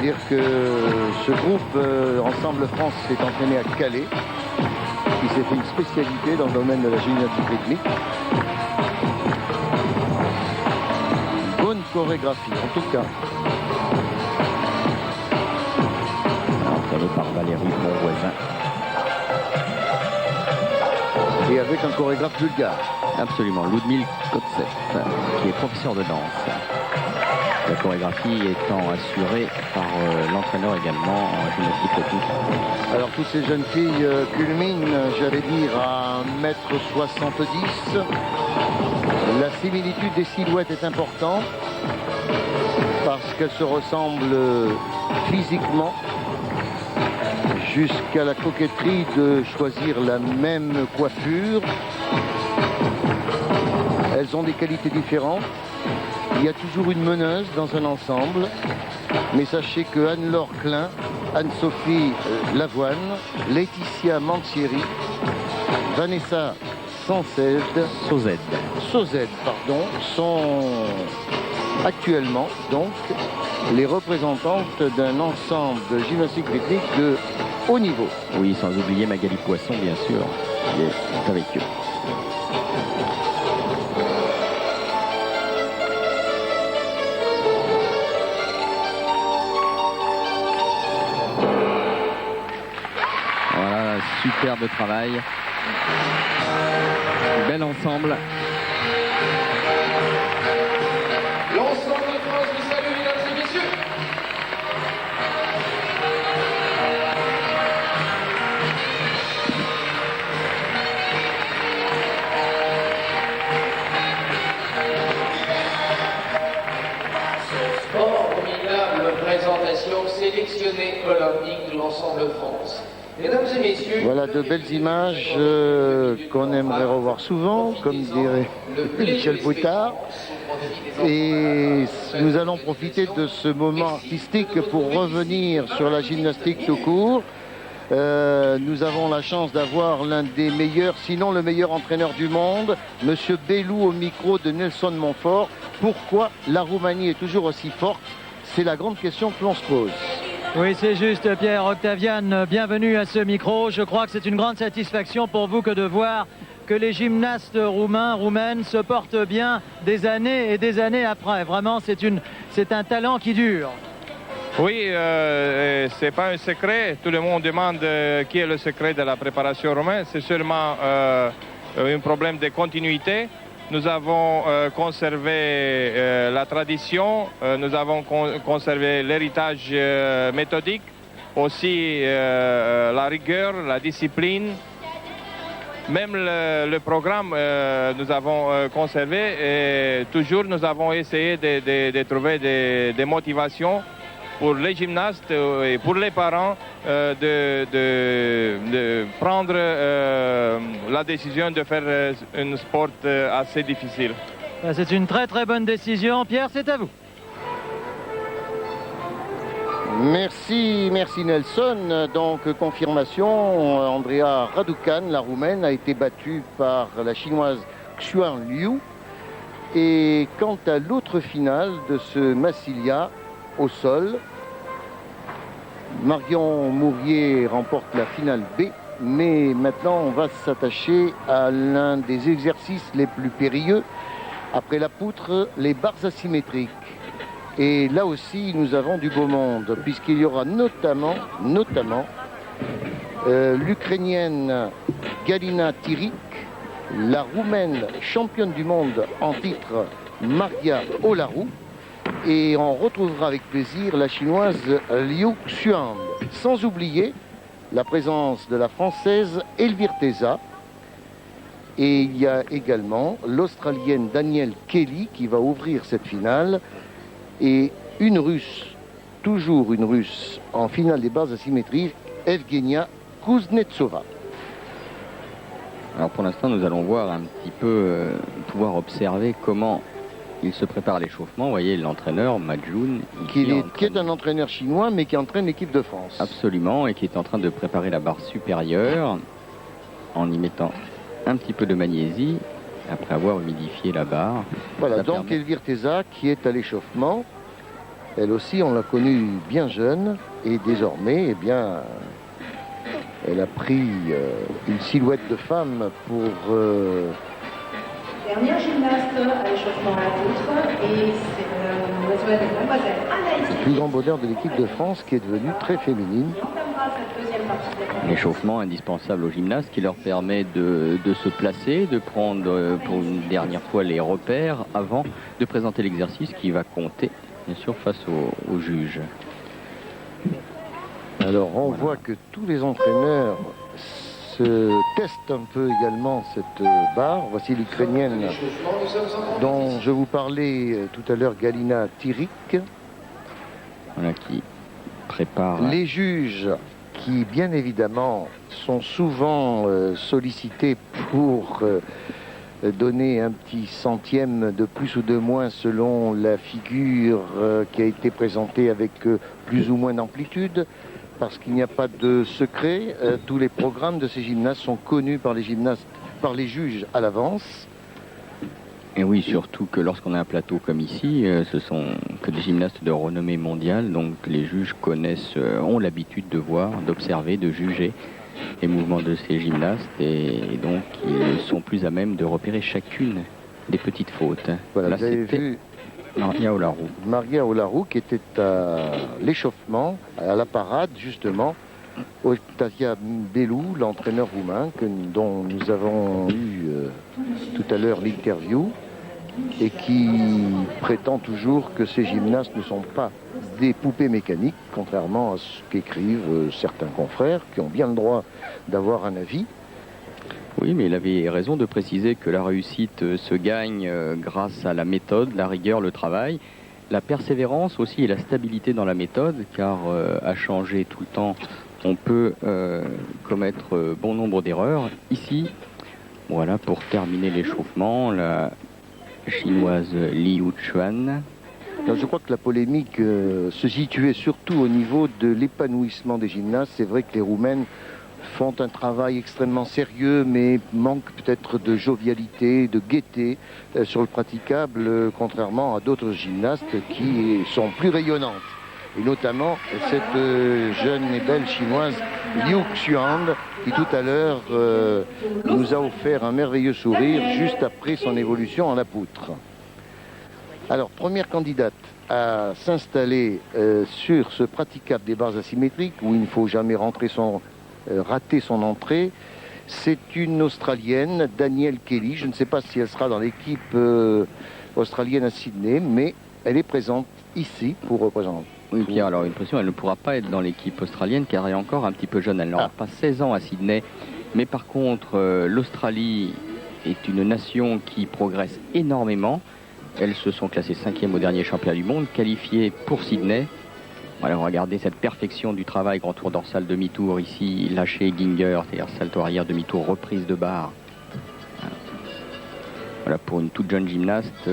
Dire que ce groupe Ensemble France s'est entraîné à Calais, qui s'est fait une spécialité dans le domaine de la gymnastique rythmique. Bonne chorégraphie, en tout cas.
Entraîné par Valérie Bonvoisin.
Et avec un chorégraphe bulgare.
Absolument, Ludmil Kotsev, qui est professeur de danse. La chorégraphie étant assurée par l'entraîneur également en gymnastique technique.
Alors toutes ces jeunes filles culminent, j'allais dire, à 1m70. La similitude des silhouettes est importante parce qu'elles se ressemblent physiquement, jusqu'à la coquetterie de choisir la même coiffure. Elles ont des qualités différentes. Il y a toujours une meneuse dans un ensemble, mais sachez que Anne-Laure Klein, Anne-Sophie Lavoine, Laetitia Mansieri, Vanessa Sauzet, sont actuellement donc les représentantes d'un ensemble de gymnastique technique de haut niveau.
Oui, sans oublier Magali Poisson, bien sûr, qui est avec eux. Voilà, superbe travail. Bel ensemble.
L'ensemble de France vous salue, mesdames et messieurs. Formidable présentation sélectionnée olympique de l'ensemble de France. Mesdames et messieurs,
Voilà de belles images qu'on aimerait revoir souvent, comme dirait Michel Bouttard. Et nous allons profiter de ce moment artistique pour revenir sur la gymnastique tout court. Nous avons la chance d'avoir l'un des meilleurs, sinon le meilleur entraîneur du monde, Monsieur Bellou au micro de Nelson Montfort. Pourquoi la Roumanie est toujours aussi forte? C'est la grande question que l'on se pose.
Oui, c'est juste, Pierre Octavian, bienvenue à ce micro. Je crois que c'est une grande satisfaction pour vous que de voir que les gymnastes roumaines se portent bien des années et des années après. Vraiment, c'est un talent qui dure.
Oui, c'est pas un secret. Tout le monde demande qui est le secret de la préparation roumaine. C'est seulement un problème de continuité. Nous avons conservé la tradition, nous avons conservé l'héritage méthodique, aussi la rigueur, la discipline. Même le programme, nous avons conservé et toujours nous avons essayé de trouver des motivations pour les gymnastes et pour les parents de prendre la décision de faire un sport assez difficile.
C'est une très très bonne décision. Pierre, c'est à vous.
Merci Nelson. Donc confirmation, Andrea Raducan, la Roumaine, a été battue par la Chinoise Xuan Liu. Et quant à l'autre finale de ce Massilia au sol, Marion Mourier remporte la finale B, mais maintenant on va s'attacher à l'un des exercices les plus périlleux, après la poutre, les barres asymétriques. Et là aussi nous avons du beau monde, puisqu'il y aura notamment l'Ukrainienne Galina Tirik, la Roumaine championne du monde en titre Maria Olaru, et on retrouvera avec plaisir la Chinoise Liu Xuan. Sans oublier la présence de la Française Elvire Teza. Et il y a également l'Australienne Danielle Kelly qui va ouvrir cette finale. Et une Russe, toujours une Russe, en finale des barres asymétriques, Evgenia Kuznetsova.
Alors pour l'instant, nous allons voir un petit peu, pouvoir observer comment il se prépare à l'échauffement. Vous voyez l'entraîneur, Majun,
qui est un entraîneur chinois, mais qui entraîne l'équipe de France.
Absolument, et qui est en train de préparer la barre supérieure en y mettant un petit peu de magnésie, après avoir humidifié la barre.
Voilà, donc Elvire Teza qui est à l'échauffement. Elle aussi, on l'a connue bien jeune, et désormais, eh bien, elle a pris une silhouette de femme pour...
Dernière gymnaste à l'échauffement à la poutre, et c'est mademoiselle Anaïs.
Le plus grand bonheur de l'équipe de France qui est devenue très féminine.
L'échauffement indispensable aux gymnastes qui leur permet de se placer, de prendre pour une dernière fois les repères avant de présenter l'exercice qui va compter bien sûr, face au juge.
Alors on voit que tous les entraîneurs se testent un peu également cette barre. Voici l'Ukrainienne dont je vous parlais tout à l'heure, Galina Tirik.
Voilà, qui prépare.
Les juges qui, bien évidemment, sont souvent sollicités pour donner un petit centième de plus ou de moins selon la figure qui a été présentée avec plus ou moins d'amplitude, parce qu'il n'y a pas de secret. Tous les programmes de ces gymnastes sont connus par les juges à l'avance.
Et oui, surtout que lorsqu'on a un plateau comme ici, ce sont que des gymnastes de renommée mondiale, donc les juges ont l'habitude de voir, d'observer, de juger les mouvements de ces gymnastes, et donc ils sont plus à même de repérer chacune des petites fautes.
Voilà,
là,
vous avez vu Maria Olaru qui était à l'échauffement, à la parade justement. Octavia Belou, l'entraîneur roumain dont nous avons eu tout à l'heure l'interview, et qui prétend toujours que ces gymnastes ne sont pas des poupées mécaniques, contrairement à ce qu'écrivent certains confrères qui ont bien le droit d'avoir un avis.
Oui, mais il avait raison de préciser que la réussite se gagne grâce à la méthode, la rigueur, le travail, la persévérance aussi et la stabilité dans la méthode, car à changer tout le temps, on peut commettre bon nombre d'erreurs. Ici, voilà, pour terminer l'échauffement, la chinoise Liu Chuan.
Alors, je crois que la polémique se situait surtout au niveau de l'épanouissement des gymnastes. C'est vrai que les Roumaines font un travail extrêmement sérieux, mais manquent peut-être de jovialité, de gaieté sur le praticable, contrairement à d'autres gymnastes qui sont plus rayonnantes. Et notamment cette jeune et belle chinoise Liu Xuan, qui tout à l'heure nous a offert un merveilleux sourire juste après son évolution en la poutre. Alors, première candidate à s'installer sur ce praticable des barres asymétriques, où il ne faut jamais rater son entrée, c'est une Australienne, Danielle Kelly. Je ne sais pas si elle sera dans l'équipe australienne à Sydney, mais elle est présente ici pour représenter.
Oui, Pierre, alors une pression, elle ne pourra pas être dans l'équipe australienne car elle est encore un petit peu jeune. Elle n'aura pas 16 ans à Sydney. Mais par contre, l'Australie est une nation qui progresse énormément. Elles se sont classées 5e au dernier championnat du monde, qualifiées pour Sydney. Voilà, regardez cette perfection du travail, grand tour dorsal, demi-tour ici, lâché Ginger, c'est-à-dire salto arrière, demi-tour, reprise de barre. Voilà pour une toute jeune gymnaste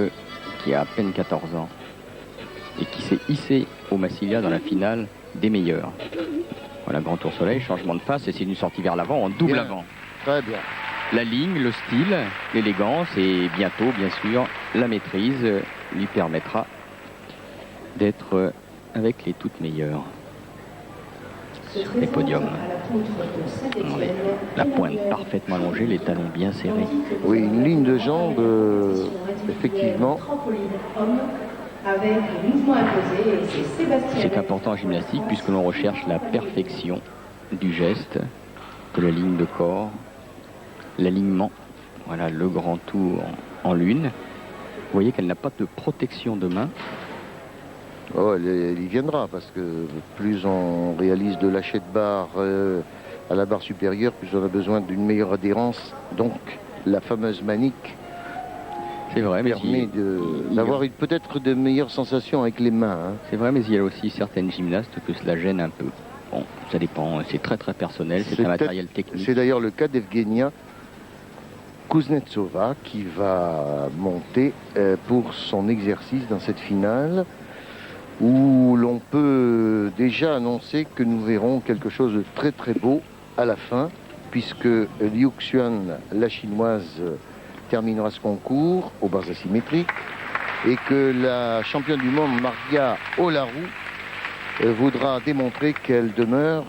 qui a à peine 14 ans et qui s'est hissée au Massilia dans la finale des meilleurs. Voilà, grand tour soleil, changement de face, et c'est une sortie vers l'avant en double avant.
Très bien.
La ligne, le style, l'élégance et bientôt, bien sûr, la maîtrise lui permettra d'être avec les toutes meilleures. Les podiums. La pointe parfaitement allongée, les talons bien serrés.
Oui, une ligne de jambes, effectivement.
C'est important en gymnastique puisque l'on recherche la perfection du geste, de la ligne de corps, l'alignement. Voilà le grand tour en lune. Vous voyez qu'elle n'a pas de protection de main.
Oh, elle y viendra parce que plus on réalise de lâcher de barre à la barre supérieure, plus on a besoin d'une meilleure adhérence. Donc la fameuse manique permet d'avoir peut-être de meilleures sensations avec les mains. Hein.
C'est vrai, mais il y a aussi certaines gymnastes que cela gêne un peu. Bon, ça dépend, c'est très très personnel, c'est un matériel technique.
C'est d'ailleurs le cas d'Evgenia Kuznetsova qui va monter pour son exercice dans cette finale, où l'on peut déjà annoncer que nous verrons quelque chose de très très beau à la fin, puisque Liu Xuan, la chinoise, terminera ce concours aux barres asymétriques, et que la championne du monde, Maria Olaru, voudra démontrer qu'elle demeure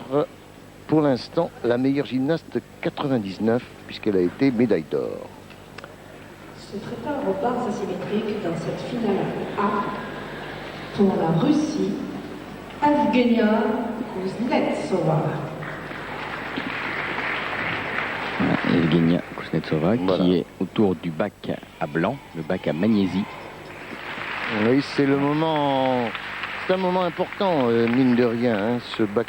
pour l'instant la meilleure gymnaste 99, puisqu'elle a été médaille d'or.
Se prépare aux barres asymétriques dans cette finale A. Pour la Russie, Evgenia Kuznetsova.
Evgenia Kuznetsova qui est autour du bac à blanc, le bac à magnésie.
Oui, c'est le moment. C'est un moment important, mine de rien, hein, ce bac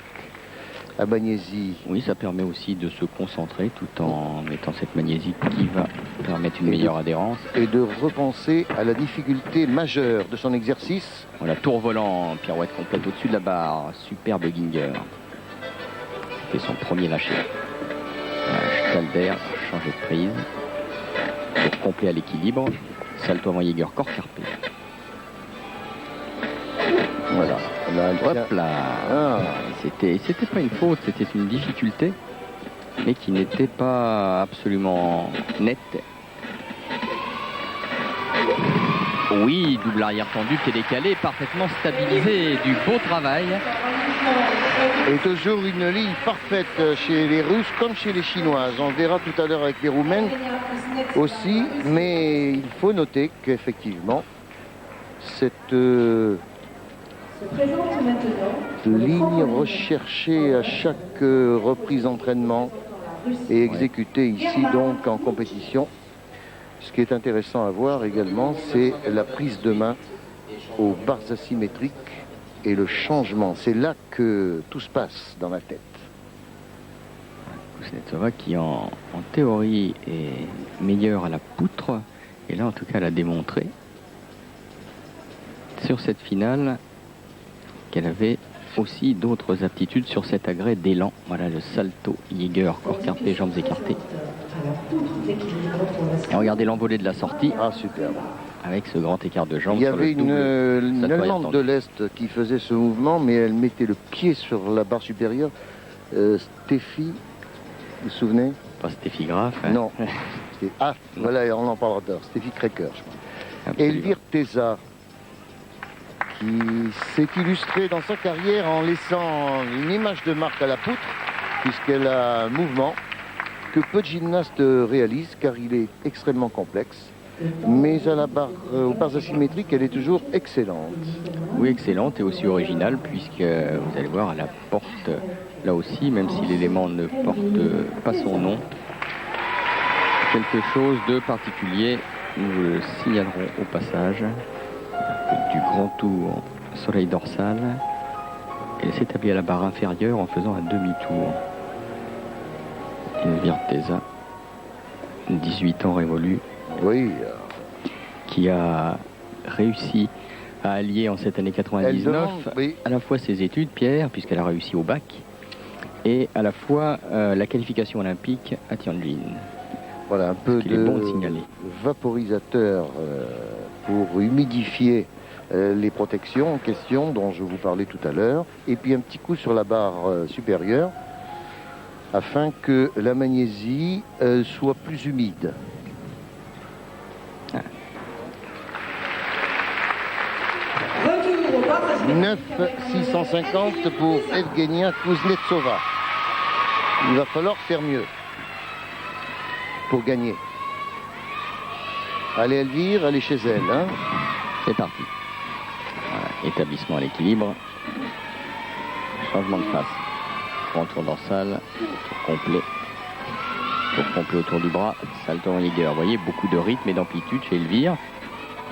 à magnésie.
Oui, ça permet aussi de se concentrer tout en mettant cette magnésie qui va permettre une meilleure adhérence.
Et de repenser à la difficulté majeure de son exercice.
Voilà, tour volant, pirouette complète au-dessus de la barre. Superbe Ginger. C'était son premier lâcher. Stalder, changé de prise. Tour complet à l'équilibre. Salto avant Jaeger, corps carpé.
Voilà.
Hop là.
Ah.
C'était pas une faute, c'était une difficulté, mais qui n'était pas absolument nette. Oui, double arrière tendu, pied décalé, parfaitement stabilisé, du beau travail.
Et toujours une ligne parfaite chez les Russes comme chez les Chinoises. On verra tout à l'heure avec les Roumaines aussi, mais il faut noter qu'effectivement, cette ligne recherchée à chaque reprise d'entraînement et exécutée ici donc en compétition. Ce qui est intéressant à voir également, c'est la prise de main aux barres asymétriques et le changement. C'est là que tout se passe dans la tête.
Kuznetsova qui en théorie est meilleure à la poutre, et là en tout cas elle a démontré sur cette finale qu'elle avait aussi d'autres aptitudes sur cet agrès d'élan. Voilà le salto Jaeger, corps carpé, jambes écartées. Et regardez l'envolée de la sortie.
Ah, superbe.
Avec ce grand écart de jambes.
Il y avait une Allemande de l'Est qui faisait ce mouvement, mais elle mettait le pied sur la barre supérieure. Steffi, vous vous souvenez?
Pas Steffi Graf. Hein.
Non. Ah, voilà, on en parlera tard. Steffi Krecker, je crois. Elvire Teza, qui s'est illustrée dans sa carrière en laissant une image de marque à la poutre, puisqu'elle a un mouvement que peu de gymnastes réalisent, car il est extrêmement complexe. Mais à la barre, aux barres asymétriques, elle est toujours excellente.
Oui, excellente et aussi originale, puisque vous allez voir, elle apporte là aussi, même si l'élément ne porte pas son nom, quelque chose de particulier. Nous le signalerons au passage. Du grand tour soleil dorsal. Elle s'établit à la barre inférieure en faisant un demi-tour. Elvire Teza, 18 ans révolus.
Oui.
Qui a réussi à allier en cette année 99 à la fois ses études, Pierre, puisqu'elle a réussi au bac, et à la fois la qualification olympique à Tianjin.
Voilà, un peu de vaporisateur pour humidifier les protections en question dont je vous parlais tout à l'heure, et puis un petit coup sur la barre supérieure afin que la magnésie soit plus humide. 9,650 pour Evgenia Kuznetsova. Il va falloir faire mieux pour gagner. Allez Elvire, allez chez elle. Hein.
C'est parti. Voilà, établissement à l'équilibre. Changement de face. Grand tour dorsal. Tour complet. Tour complet autour du bras. Salto en Jaeger. Vous voyez, beaucoup de rythme et d'amplitude chez Elvire.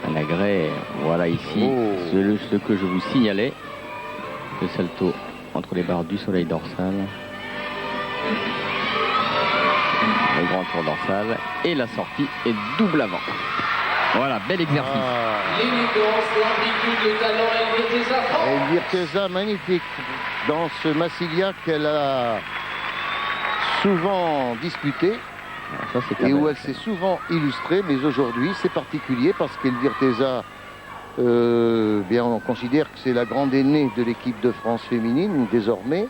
Un agrès, voilà ici, ce que je vous signalais. Le salto entre les barres du soleil dorsal. Le grand tour dorsal. Et la sortie est double avant. Voilà, bel exercice.
L'élégance, l'amplitude, le talent, Elvire Teza.
Elvire Teza, magnifique. Dans ce Massilia qu'elle a souvent disputé.
Ça,
et où elle s'est souvent illustrée, mais aujourd'hui c'est particulier parce qu'Elvire Teza, bien on considère que c'est la grande aînée de l'équipe de France féminine désormais,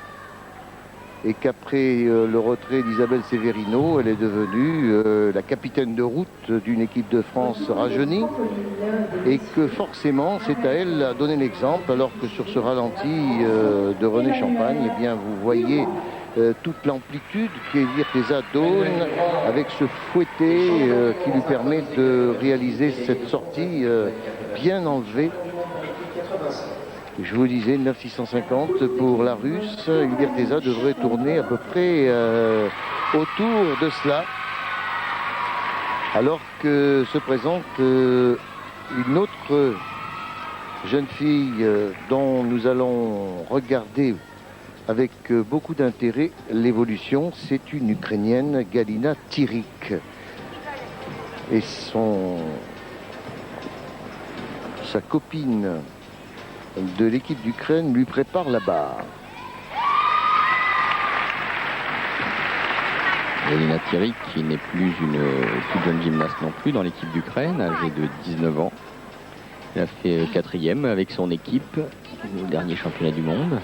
et qu'après le retrait d'Isabelle Severino, elle est devenue la capitaine de route d'une équipe de France rajeunie, et que forcément c'est à elle à donner l'exemple, alors que sur ce ralenti de René Champagne, eh bien vous voyez toute l'amplitude qu'Elvire Teza donne avec ce fouetté qui lui permet de réaliser cette sortie bien enlevée. Je vous disais 9,650 pour la Russe. Elvire Teza devrait tourner à peu près autour de cela, alors que se présente une autre jeune fille dont nous allons regarder avec beaucoup d'intérêt l'évolution. C'est une Ukrainienne, Galina Tirik. Et sa copine de l'équipe d'Ukraine lui prépare la barre.
Galina Tirik, qui n'est plus une toute jeune gymnaste non plus dans l'équipe d'Ukraine, âgée de 19 ans. Elle a fait 4e avec son équipe au dernier championnat du monde.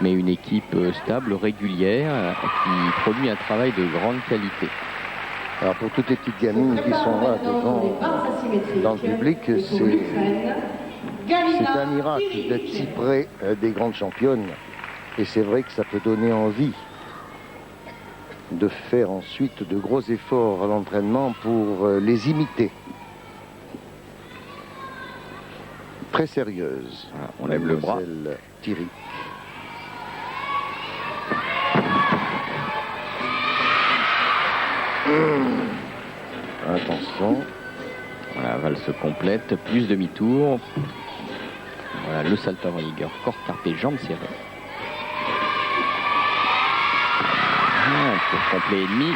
Mais une équipe stable, régulière, qui produit un travail de grande qualité.
Alors pour toutes les petites gamines qui sont là devant, dans le public, c'est un miracle d'être si près des grandes championnes. Et c'est vrai que ça peut donner envie de faire ensuite de gros efforts à l'entraînement pour les imiter. Très sérieuse.
Voilà, on lève le bras.
Thierry. Attention.
Voilà, valse complète, plus demi-tour. Voilà, le salto avant rigueur, corps carpé, jambes serrées. Pour complet et demi.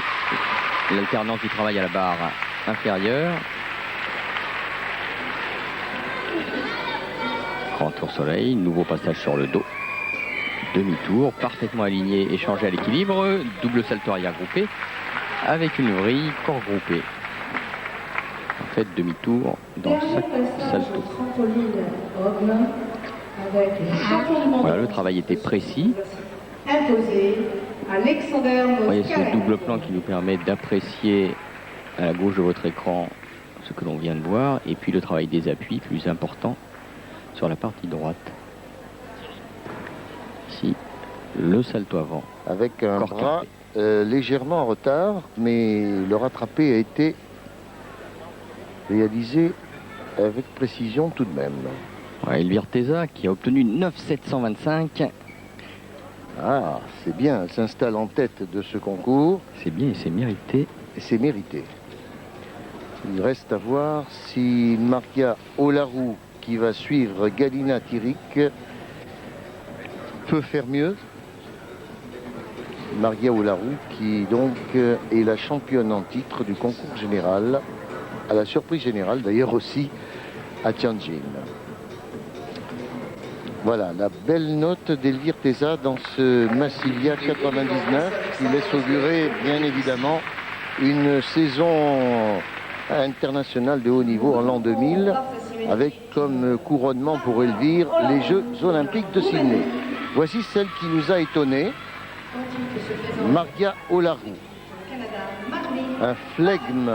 L'alternance du travail à la barre inférieure. Grand tour soleil, nouveau passage sur le dos. Demi-tour, parfaitement aligné, échangé à l'équilibre. Double salto arrière groupé avec une vrille corps groupé. En fait, demi-tour dans chaque salto. Voilà, le travail était précis. Vous voyez ce double plan qui nous permet d'apprécier à la gauche de votre écran ce que l'on vient de voir, et puis le travail des appuis plus important sur la partie droite. Ici, le salto avant.
Avec un bras légèrement en retard, mais le rattrapé a été réalisé avec précision tout de même.
Ouais, Elvire Teza qui a obtenu 9,725.
Ah, c'est bien, elle s'installe en tête de ce concours.
C'est bien et c'est mérité.
Et c'est mérité. Il reste à voir si Maria Olarou, qui va suivre Galina Tirik, peut faire mieux. Maria Olarou, qui donc est la championne en titre du concours général, à la surprise générale d'ailleurs aussi à Tianjin. Voilà, la belle note d'Elvire Teza dans ce Massilia 99 qui laisse augurer bien évidemment une saison internationale de haut niveau en l'an 2000 avec comme couronnement pour Elvire les Jeux Olympiques de Sydney. Voici celle qui nous a étonnés, Maria Olarou. Un flegme.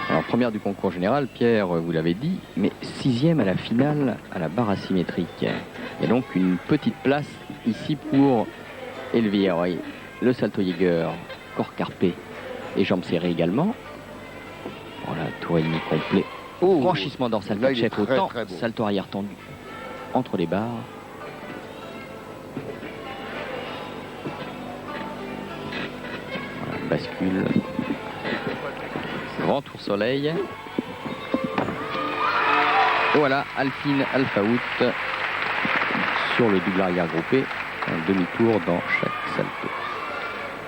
Alors, première du concours général, Pierre, vous l'avez dit, mais 6e à la finale à la barre asymétrique. Il y a donc une petite place ici pour Elvire. Oui, le salto Jäger, corps carpé et jambes serrées également. Voilà, tour et demi complet.
Oh,
franchissement dorsal de chef au temps, salto arrière tendu entre les barres. Voilà, bascule. Grand tour soleil. Et voilà, Alphine Alpha Out sur le double arrière groupé. Un demi-tour dans chaque salto.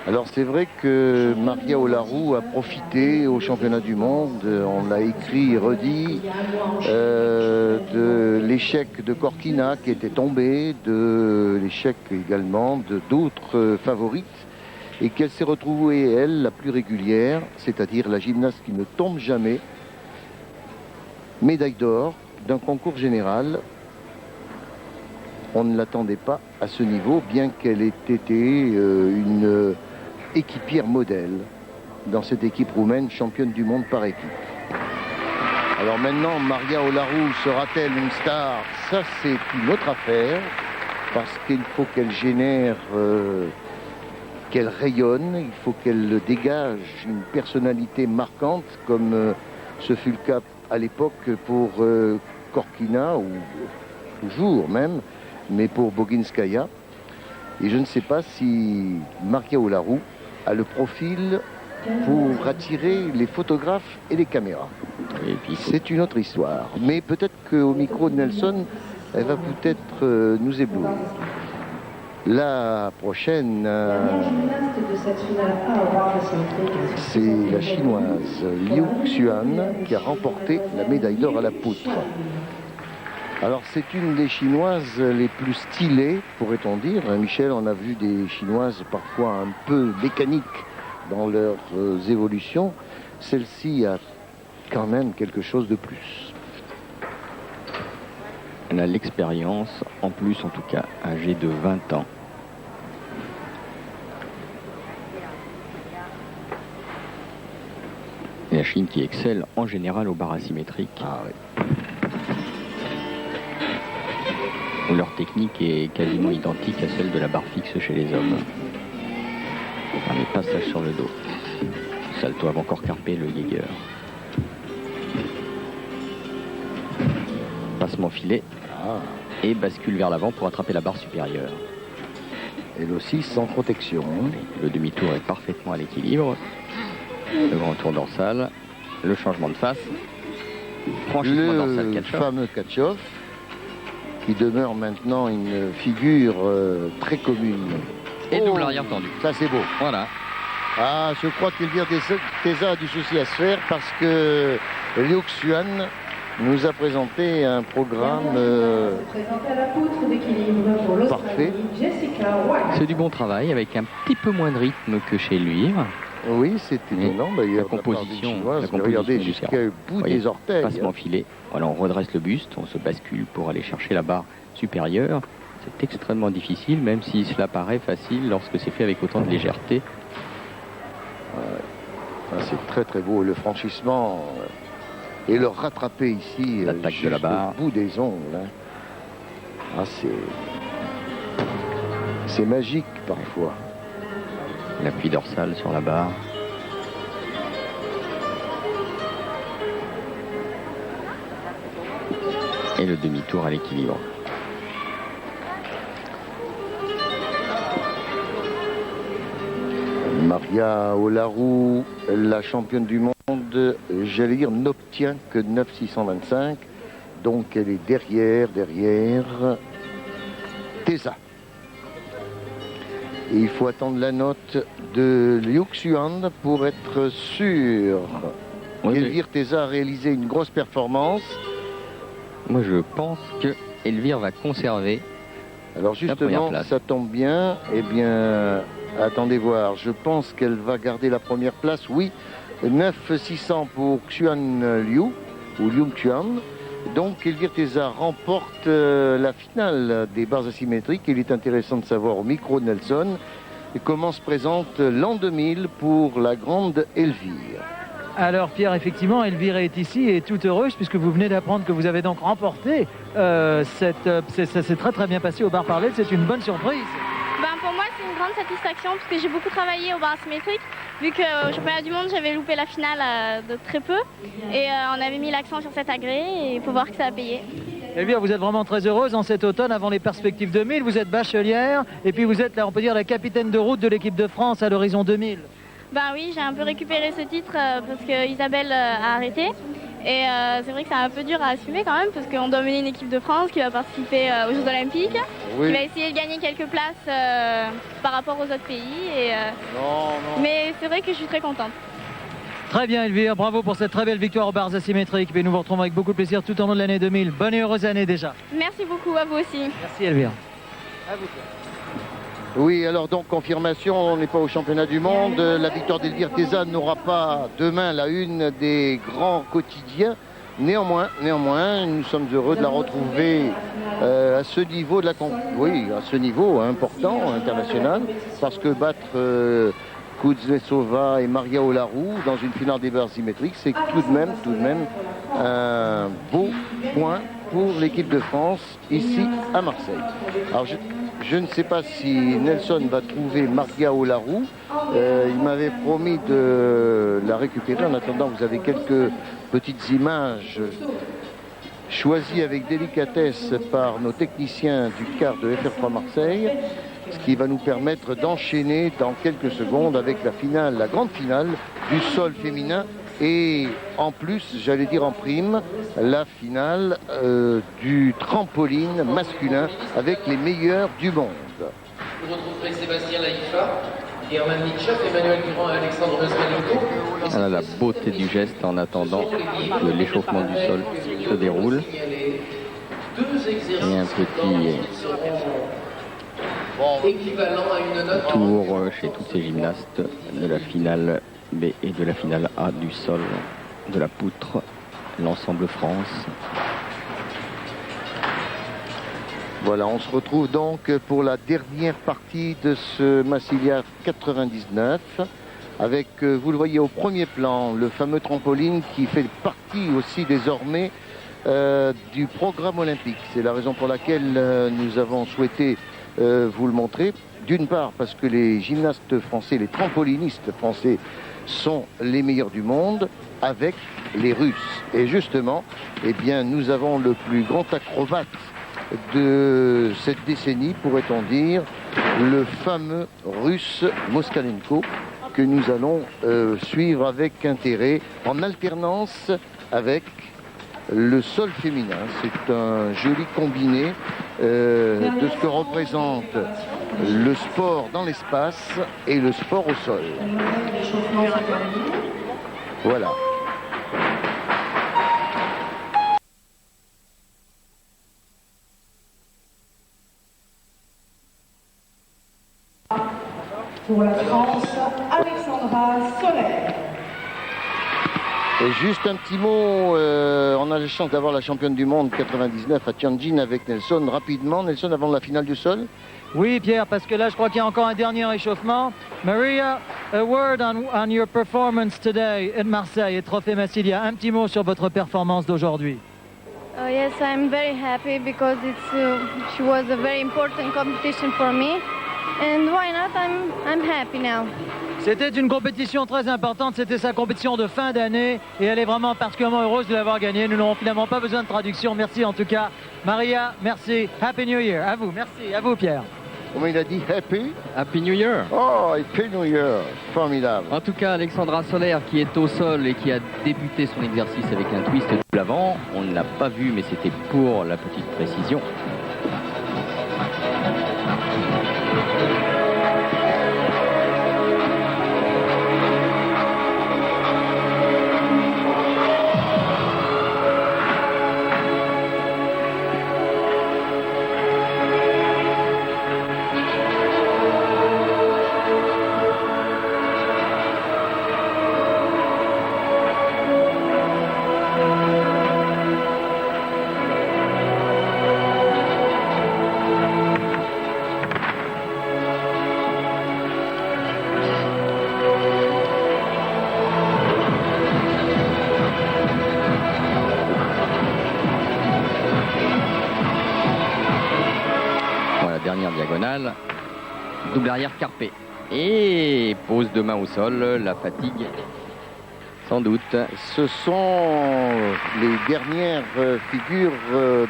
Alors c'est vrai que Maria Olarou a profité au championnat du monde, on l'a écrit et redit, de l'échec de Cortina qui était tombé, de l'échec également de d'autres favorites, et qu'elle s'est retrouvée, elle, la plus régulière, c'est-à-dire la gymnaste qui ne tombe jamais, médaille d'or d'un concours général. On ne l'attendait pas à ce niveau, bien qu'elle ait été une équipière modèle dans cette équipe roumaine, championne du monde par équipe. Alors maintenant, Maria Olarou sera-t-elle une star? Ça, c'est une autre affaire, parce qu'il faut qu'elle génère, qu'elle rayonne, il faut qu'elle dégage une personnalité marquante, comme ce fut le cas à l'époque pour Korkina, ou toujours même, mais pour Boginskaya. Et je ne sais pas si Maria Olarou a le profil pour attirer les photographes et les caméras.
Et puis
C'est une autre histoire. Mais peut-être qu'au micro de Nelson, elle va peut-être nous éblouir. La prochaine,
Gymnaste de cette finale A au bar asymétrique.
c'est la chinoise Liu Xuan qui a remporté la médaille d'or à la poutre. Alors c'est une des chinoises les plus stylées, pourrait-on dire. Michel, on a vu des chinoises parfois un peu mécaniques dans leurs évolutions. Celle-ci a quand même quelque chose de plus.
elle a l'expérience, en plus en tout cas, âgée de 20 ans. Et la Chine qui excelle en général au bar asymétrique.
Ah oui.
Leur technique est quasiment identique à celle de la barre fixe chez les hommes. Un passage sur le dos. Salto avant encore carpé le Jaeger. Passement filet et bascule vers l'avant pour attraper la barre supérieure.
Elle aussi sans protection.
Le demi-tour est parfaitement à l'équilibre. Le grand tour dorsal, le changement de face, franchissement dorsal
Le
catch-off.
fameux catch-off qui demeure maintenant une figure très commune.
Et double arrière tendu.
Ça c'est beau.
Voilà.
Ah, je crois qu'Elvire Teza a du souci à se faire parce que Liu Xuan nous a présenté un programme
Présenté à la poutre d'équilibre pour
parfait.
l'Australie, Jessica White.
C'est du bon travail avec un petit peu moins de rythme que chez lui.
Oui, c'est étonnant d'ailleurs.
La composition,
de la part d'une Chinoise,
la composition
regardez
du
jusqu'au
terrain.
bout
Voyez,
des orteils.
Passement filet. Voilà, on redresse le buste, on se bascule pour aller chercher la barre supérieure. C'est extrêmement difficile, même si cela paraît facile lorsque c'est fait avec autant de légèreté.
Ah, c'est très très beau. Et le franchissement et le rattraper ici
L'attaque de la barre.
au bout des ongles. Hein. Ah, c'est magique parfois.
L'appui dorsal sur la barre. Et le demi-tour à l'équilibre.
Maria Olarou, la championne du monde, j'allais dire, n'obtient que 9,625. Donc elle est derrière Teza. Et il faut attendre la note de Liu Xuan pour être sûr qu'Elvire Teza a réalisé une grosse performance.
Moi, je pense que Elvire va conserver.
Alors
première
justement,
place.
ça tombe bien. Eh bien, attendez voir. Je pense qu'elle va garder la première place. Oui, 9,600 pour Xuan Liu, ou Liu Xuan. Donc Elvire Teza remporte la finale des barres asymétriques. Il est intéressant de savoir au micro de Nelson comment se présente l'an 2000 pour la grande Elvire.
Alors Pierre, effectivement, Elvire est ici et toute heureuse puisque vous venez d'apprendre que vous avez donc remporté ça s'est très très bien passé au bar Parlette. C'est une bonne surprise.
Pour moi, c'est une grande satisfaction parce que j'ai beaucoup travaillé au bar asymétrique. Vu qu'au championnat du monde, j'avais loupé la finale de très peu. Et on avait mis l'accent sur cet agrès et il faut voir que ça a payé.
Elvire, vous êtes vraiment très heureuse en cet automne avant les perspectives 2000. Vous êtes bachelière et puis vous êtes, là, on peut dire, la capitaine de route de l'équipe de France à l'horizon 2000.
Oui, j'ai un peu récupéré ce titre parce que Isabelle a arrêté. Et c'est vrai que c'est un peu dur à assumer quand même parce qu'on doit mener une équipe de France qui va participer aux Jeux Olympiques,
Oui.
qui va essayer de gagner quelques places par rapport aux autres pays.
Non.
Mais c'est vrai que je suis très contente.
Très bien Elvire, bravo pour cette très belle victoire aux barres asymétriques. Et nous vous retrouvons avec beaucoup de plaisir tout au long de l'année 2000. Bonne et heureuse année déjà.
Merci beaucoup, à vous aussi.
Merci Elvire.
Oui, alors donc confirmation, on n'est pas au championnat du monde. La victoire d'Elvire Teza n'aura pas demain la une des grands quotidiens. Néanmoins, nous sommes heureux de la retrouver à ce niveau de à ce niveau important international, parce que battre Kuznetsova et Maria Olarou dans une finale des barres symétriques, c'est tout de même un beau point pour l'équipe de France ici à Marseille. Alors je ne sais pas si Nelson va trouver Maria Olarou. Il m'avait promis de la récupérer. En attendant, vous avez quelques petites images choisies avec délicatesse par nos techniciens du quart de FR3 Marseille. ce qui va nous permettre d'enchaîner dans quelques secondes avec la finale, la grande finale du sol féminin. Et en plus, j'allais dire en prime, la finale du trampoline masculin avec les meilleurs du monde.
Vous retrouverez Sébastien Laïfa, Herman Mitchoff, Emmanuel Durand et Alexandre Masmalenko.
Voilà la beauté du geste en attendant que l'échauffement du sol se déroule. Et un petit
équivalent à une note
tour chez tous ces gymnastes de la finale B et de la finale A du sol de la poutre, l'ensemble France.
Voilà, on se retrouve donc pour la dernière partie de ce Massilia 99 avec, vous le voyez au premier plan, le fameux trampoline qui fait partie aussi désormais du programme olympique. C'est la raison pour laquelle nous avons souhaité vous le montrer. D'une part parce que les gymnastes français, les trampolinistes français sont les meilleurs du monde avec les Russes. Et justement, eh bien, nous avons le plus grand acrobate de cette décennie, pourrait-on dire, le fameux russe Moskalenko, que nous allons suivre avec intérêt, en alternance avec le sol féminin. C'est un joli combiné de ce que représente le sport dans l'espace et le sport au sol. Voilà.
Pour la France, Alexandra Soler.
Et juste un petit mot, on a la chance d'avoir la championne du monde 99 à Tianjin avec Nelson. Rapidement, Nelson, avant la finale du sol.
Oui, Pierre, parce que là, je crois qu'il y a encore un dernier échauffement. Maria, a word on your performance today at Marseille et Trophée Massilia. Un petit mot sur votre performance d'aujourd'hui.
Oh, yes, I'm very happy because she was a very important competition for me. And why not? I'm happy now.
C'était une compétition très importante, c'était sa compétition de fin d'année et elle est vraiment particulièrement heureuse de l'avoir gagnée. Nous n'aurons finalement pas besoin de traduction. Merci en tout cas. Maria, merci. Happy New Year. À vous, merci. À vous, Pierre.
Comment il a dit? Happy?
Happy New Year.
Oh, Happy New Year. Formidable.
En tout cas, Alexandra Soler qui est au sol et qui a débuté son exercice avec un twist de l'avant. On ne l'a pas vu, mais c'était pour la petite précision. Diagonale, double arrière carpé et pose de main au sol, la fatigue sans doute.
Ce sont les dernières figures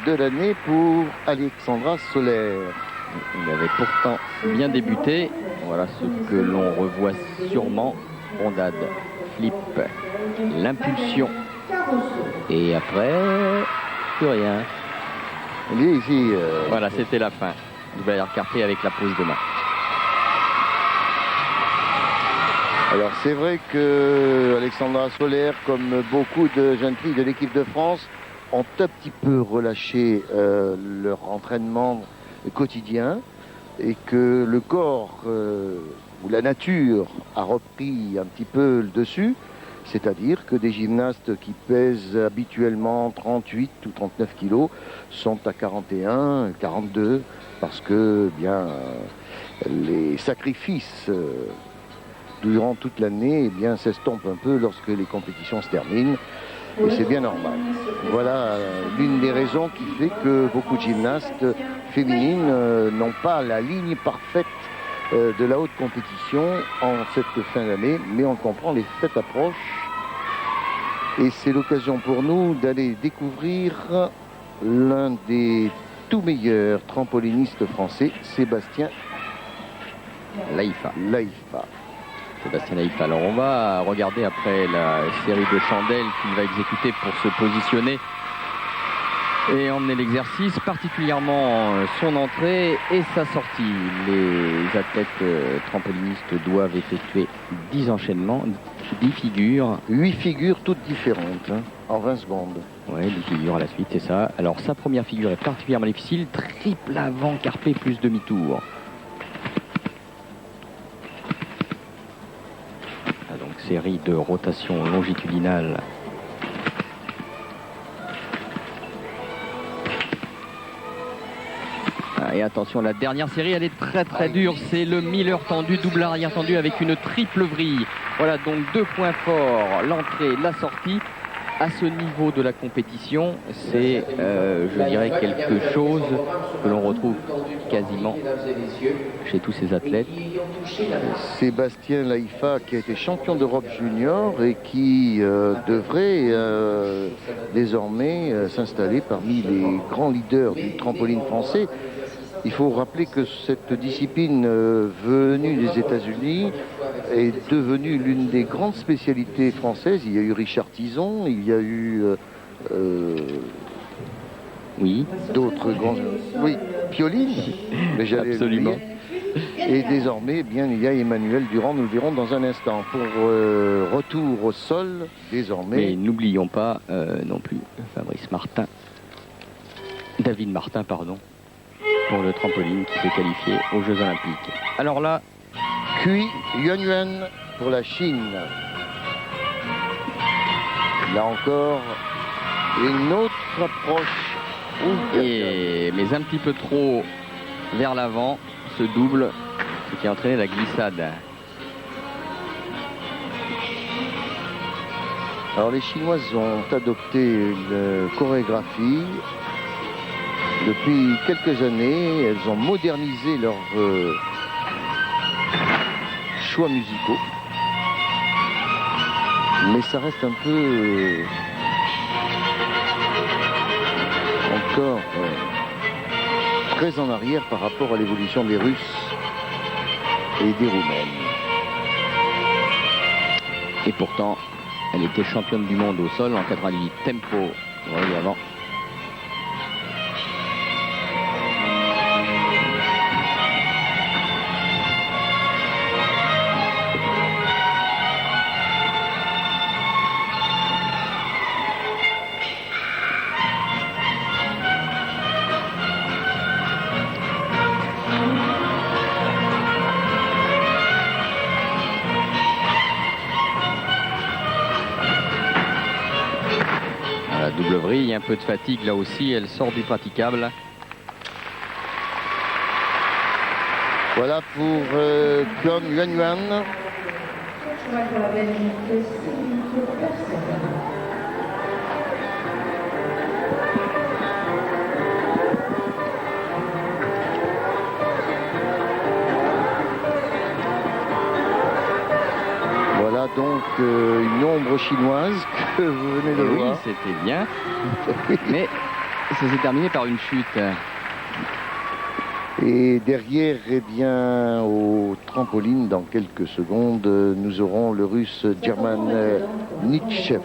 de l'année pour Alexandra Soler.
Il avait pourtant bien débuté. Voilà ce que l'on revoit sûrement. Rondade, flip, l'impulsion et après plus rien.
Il est ici.
Voilà, c'était la fin. Double arrière carpé avec la pose de main.
Alors c'est vrai que Alexandra Soler, comme beaucoup de jeunes filles de l'équipe de France, ont un petit peu relâché leur entraînement quotidien et que le corps ou la nature a repris un petit peu le dessus. C'est-à-dire que des gymnastes qui pèsent habituellement 38 ou 39 kilos sont à 41, 42, parce que bien les sacrifices durant toute l'année eh bien s'estompent un peu lorsque les compétitions se terminent. Et c'est bien normal. Voilà l'une des raisons qui fait que beaucoup de gymnastes féminines n'ont pas la ligne parfaite de la haute compétition en cette fin d'année, mais on comprend, les fêtes approchent et c'est l'occasion pour nous d'aller découvrir l'un des tout meilleurs trampolinistes français, Sébastien
Laifa.
Laifa.
Sébastien Laifa. Alors on va regarder après la série de chandelles qu'il va exécuter pour se positionner et emmener l'exercice, particulièrement son entrée et sa sortie. Les athlètes trampolinistes doivent effectuer 10 enchaînements, 10 figures.
8 figures toutes différentes, hein, en 20 secondes.
Oui, 10 figures à la suite, c'est ça. Alors sa première figure est particulièrement difficile, triple avant carpé plus demi-tour. Donc série de rotations longitudinales. Et attention, la dernière série, elle est très dure. C'est le Miller tendu, double arrière tendu avec une triple vrille. Voilà donc 2 points forts, l'entrée, la sortie. À ce niveau de la compétition, c'est, je dirais, quelque chose que l'on retrouve quasiment chez tous ces athlètes.
Sébastien Laifa, qui a été champion d'Europe junior et qui devrait désormais s'installer parmi les grands leaders du trampoline français. Il faut rappeler que cette discipline venue des États-Unis est devenue l'une des grandes spécialités françaises. Il y a eu Richard Tison, il y a eu d'autres grands... Oui, Pioline, mais j'allais
absolument.
Et désormais, eh bien, il y a Emmanuel Durand, nous le verrons dans un instant. Pour retour au sol, désormais...
Mais n'oublions pas non plus David Martin, pardon, pour le trampoline qui s'est qualifié aux Jeux Olympiques. Alors là,
Cui Yuanyuan pour la Chine. Là encore, une autre approche.
Mais un petit peu trop vers l'avant, ce double, ce qui a entraîné la glissade.
Alors les Chinoises ont adopté une chorégraphie. Depuis quelques années, elles ont modernisé leurs choix musicaux. Mais ça reste un peu encore très en arrière par rapport à l'évolution des Russes et des Roumaines.
Et pourtant, elle était championne du monde au sol en 88 tempo. Oui, avant. Double vrille, un peu de fatigue là aussi, elle sort du praticable.
Voilà pour Kuan Yuanyuan. Voilà donc une ombre chinoise que vous venez de voir.
Oui, c'était bien. Mais ça s'est terminé par une chute.
Et derrière, eh bien, au trampoline, dans quelques secondes, nous aurons le russe German Nitchev.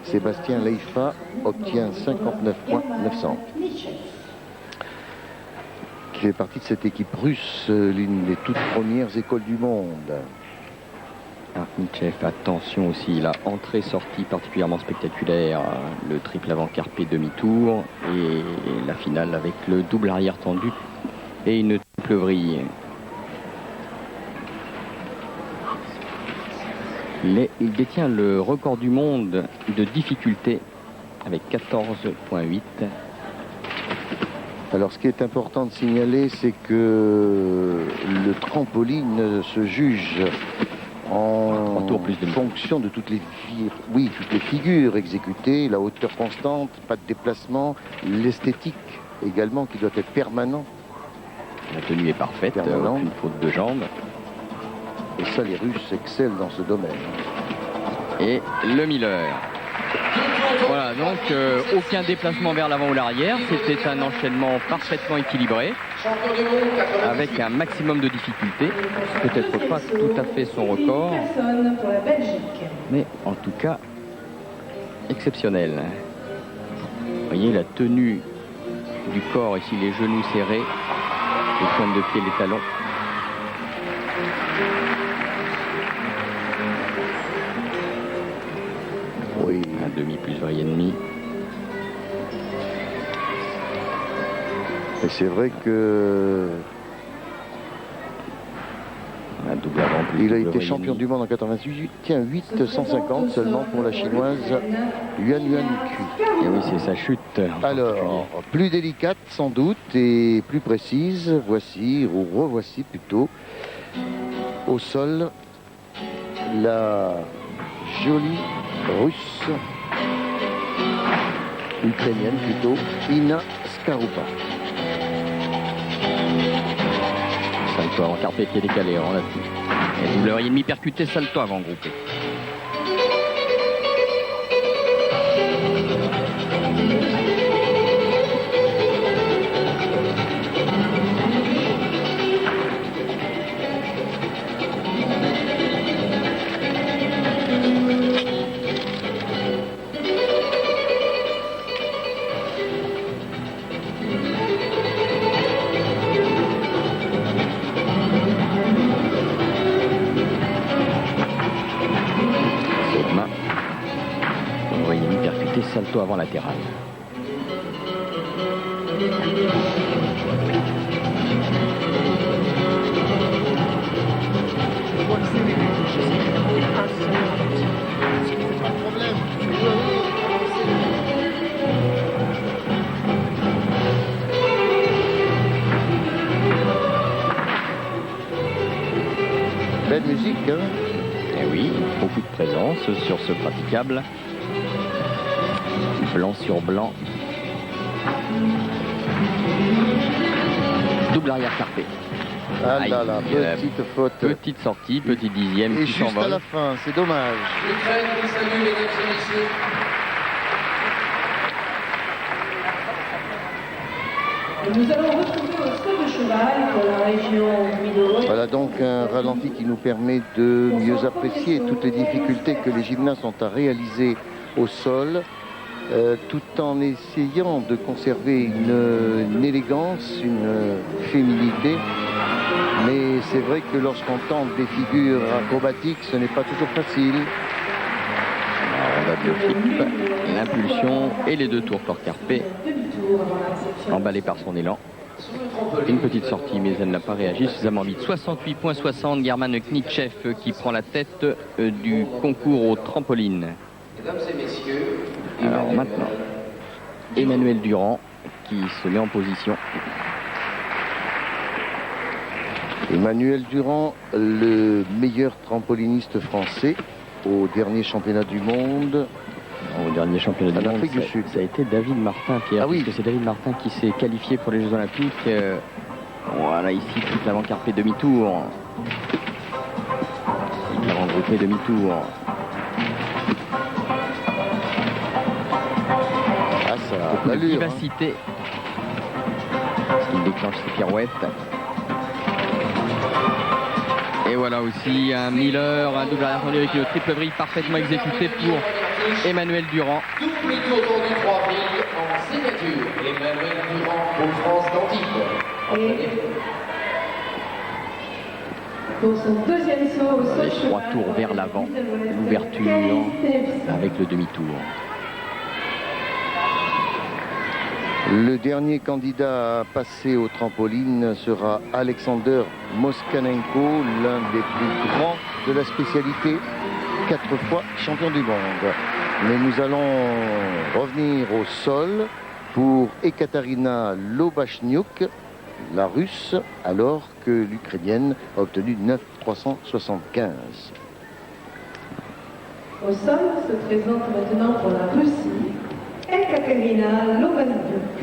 Sébastien Laifa obtient 59 points 900. Qui fait partie de cette équipe russe, l'une des toutes premières écoles du monde.
Nitchev, attention aussi, la entrée-sortie particulièrement spectaculaire, le triple avant carpé demi-tour et la finale avec le double arrière tendu et une triple vrille. Il détient le record du monde de difficulté avec 14,8.
Alors ce qui est important de signaler, c'est que le trampoline se juge en fonction de toutes les figures exécutées, la hauteur constante, pas de déplacement, l'esthétique également qui doit être permanent.
La tenue est parfaite, aucune faute de jambes.
Et ça, les Russes excellent dans ce domaine.
Et le Miller. Voilà, donc aucun déplacement vers l'avant ou l'arrière. C'était un enchaînement parfaitement équilibré, avec un maximum de difficulté. Peut-être pas tout à fait son record, mais en tout cas exceptionnel. Vous voyez la tenue du corps ici, les genoux serrés, les pointes de pied, les talons.
Oui.
Un demi plus vrille et demi.
Et c'est vrai que
Un double avant plus
il a
double
été
vrille et
champion
demi.
du monde en 98. Tiens, 8,150 seulement pour la chinoise Yuan Yuan Cui.
Et oui, c'est sa chute. en
Alors,
particulier.
plus délicate sans doute et plus précise. Voici, ou revoici plutôt, au sol, la jolie russe, ukrainienne plutôt, Ina Skarupa.
Salto avant carpé qui est décalé, on l'a vu. Et double vrille et demi percuté, salto avant groupé. Salto avant latéral.
Belle musique, hein?
Et oui, beaucoup de présence sur ce praticable. Blanc sur blanc. Double arrière carpé.
Ah là là, petite faute.
Petite sortie, petit dixième
Et
qui
juste à
s'envole.
la fin, c'est dommage.
L'Ukraine vous salue, mesdames et messieurs.
Nous allons retrouver au saut de cheval pour la région Guido.
Voilà donc un ralenti qui nous permet de mieux apprécier toutes les difficultés que les gymnastes ont à réaliser au sol, tout en essayant de conserver une élégance, une féminité. Mais c'est vrai que lorsqu'on tente des figures acrobatiques, ce n'est pas toujours facile.
On va de flip, l'impulsion et les deux tours corps carpé, emballé par son élan. Une petite sortie, mais elle n'a pas réagi suffisamment vite. 68,60, German Knitschev qui prend la tête du concours au trampoline.
Mesdames et messieurs,
Alors maintenant, Emmanuel Durand qui se met en position.
Emmanuel Durand, le meilleur trampoliniste français au dernier championnat du monde.
Au dernier championnat du
En
monde,
Afrique du Sud.
ça a été David Martin, Pierre.
Ah oui.
Puisque c'est David Martin qui s'est qualifié pour les Jeux Olympiques. Voilà, ici, toute l'avant-carpé demi-tour. L'avant-groupé demi-tour.
Ah, ça a
Beaucoup de
l'allure, hein.
vivacité. Il déclenche ses pirouettes. Et voilà aussi un Miller, un double arrière tendu avec une triple vrille parfaitement exécutée pour Emmanuel Durand.
double tour tendu 3 villes en signature. Emmanuel Durand pour France d'Antibes.
Pour son deuxième saut au saut
Les
de
trois
cheval,
tours vers l'avant, l'ouverture avec le demi-tour.
Le dernier candidat à passer au trampoline sera Alexander Moskanenko, l'un des plus grands de la spécialité, 4 fois champion du monde. Mais nous allons revenir au sol pour Ekaterina Lobachniuk, la russe, alors que l'ukrainienne a obtenu 9,375.
Au sol se présente maintenant pour la Russie, Ekaterina Lobachniuk.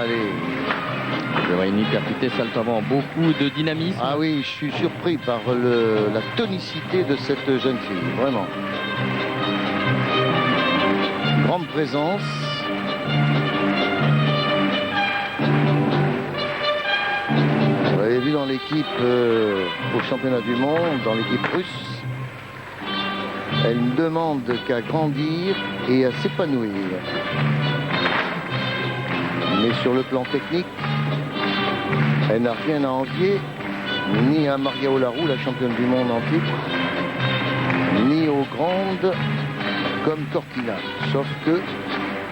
Allez.
Je vois une hypercutée salto avant, beaucoup de dynamisme.
Ah oui, je suis surpris par la tonicité de cette jeune fille, vraiment. Grande présence. Vous l'avez vu dans l'équipe au championnat du monde, dans l'équipe russe. Elle ne demande qu'à grandir et à s'épanouir. Mais sur le plan technique, elle n'a rien à envier ni à Maria Olarou, la championne du monde en titre, ni aux grandes comme Cortina. Sauf que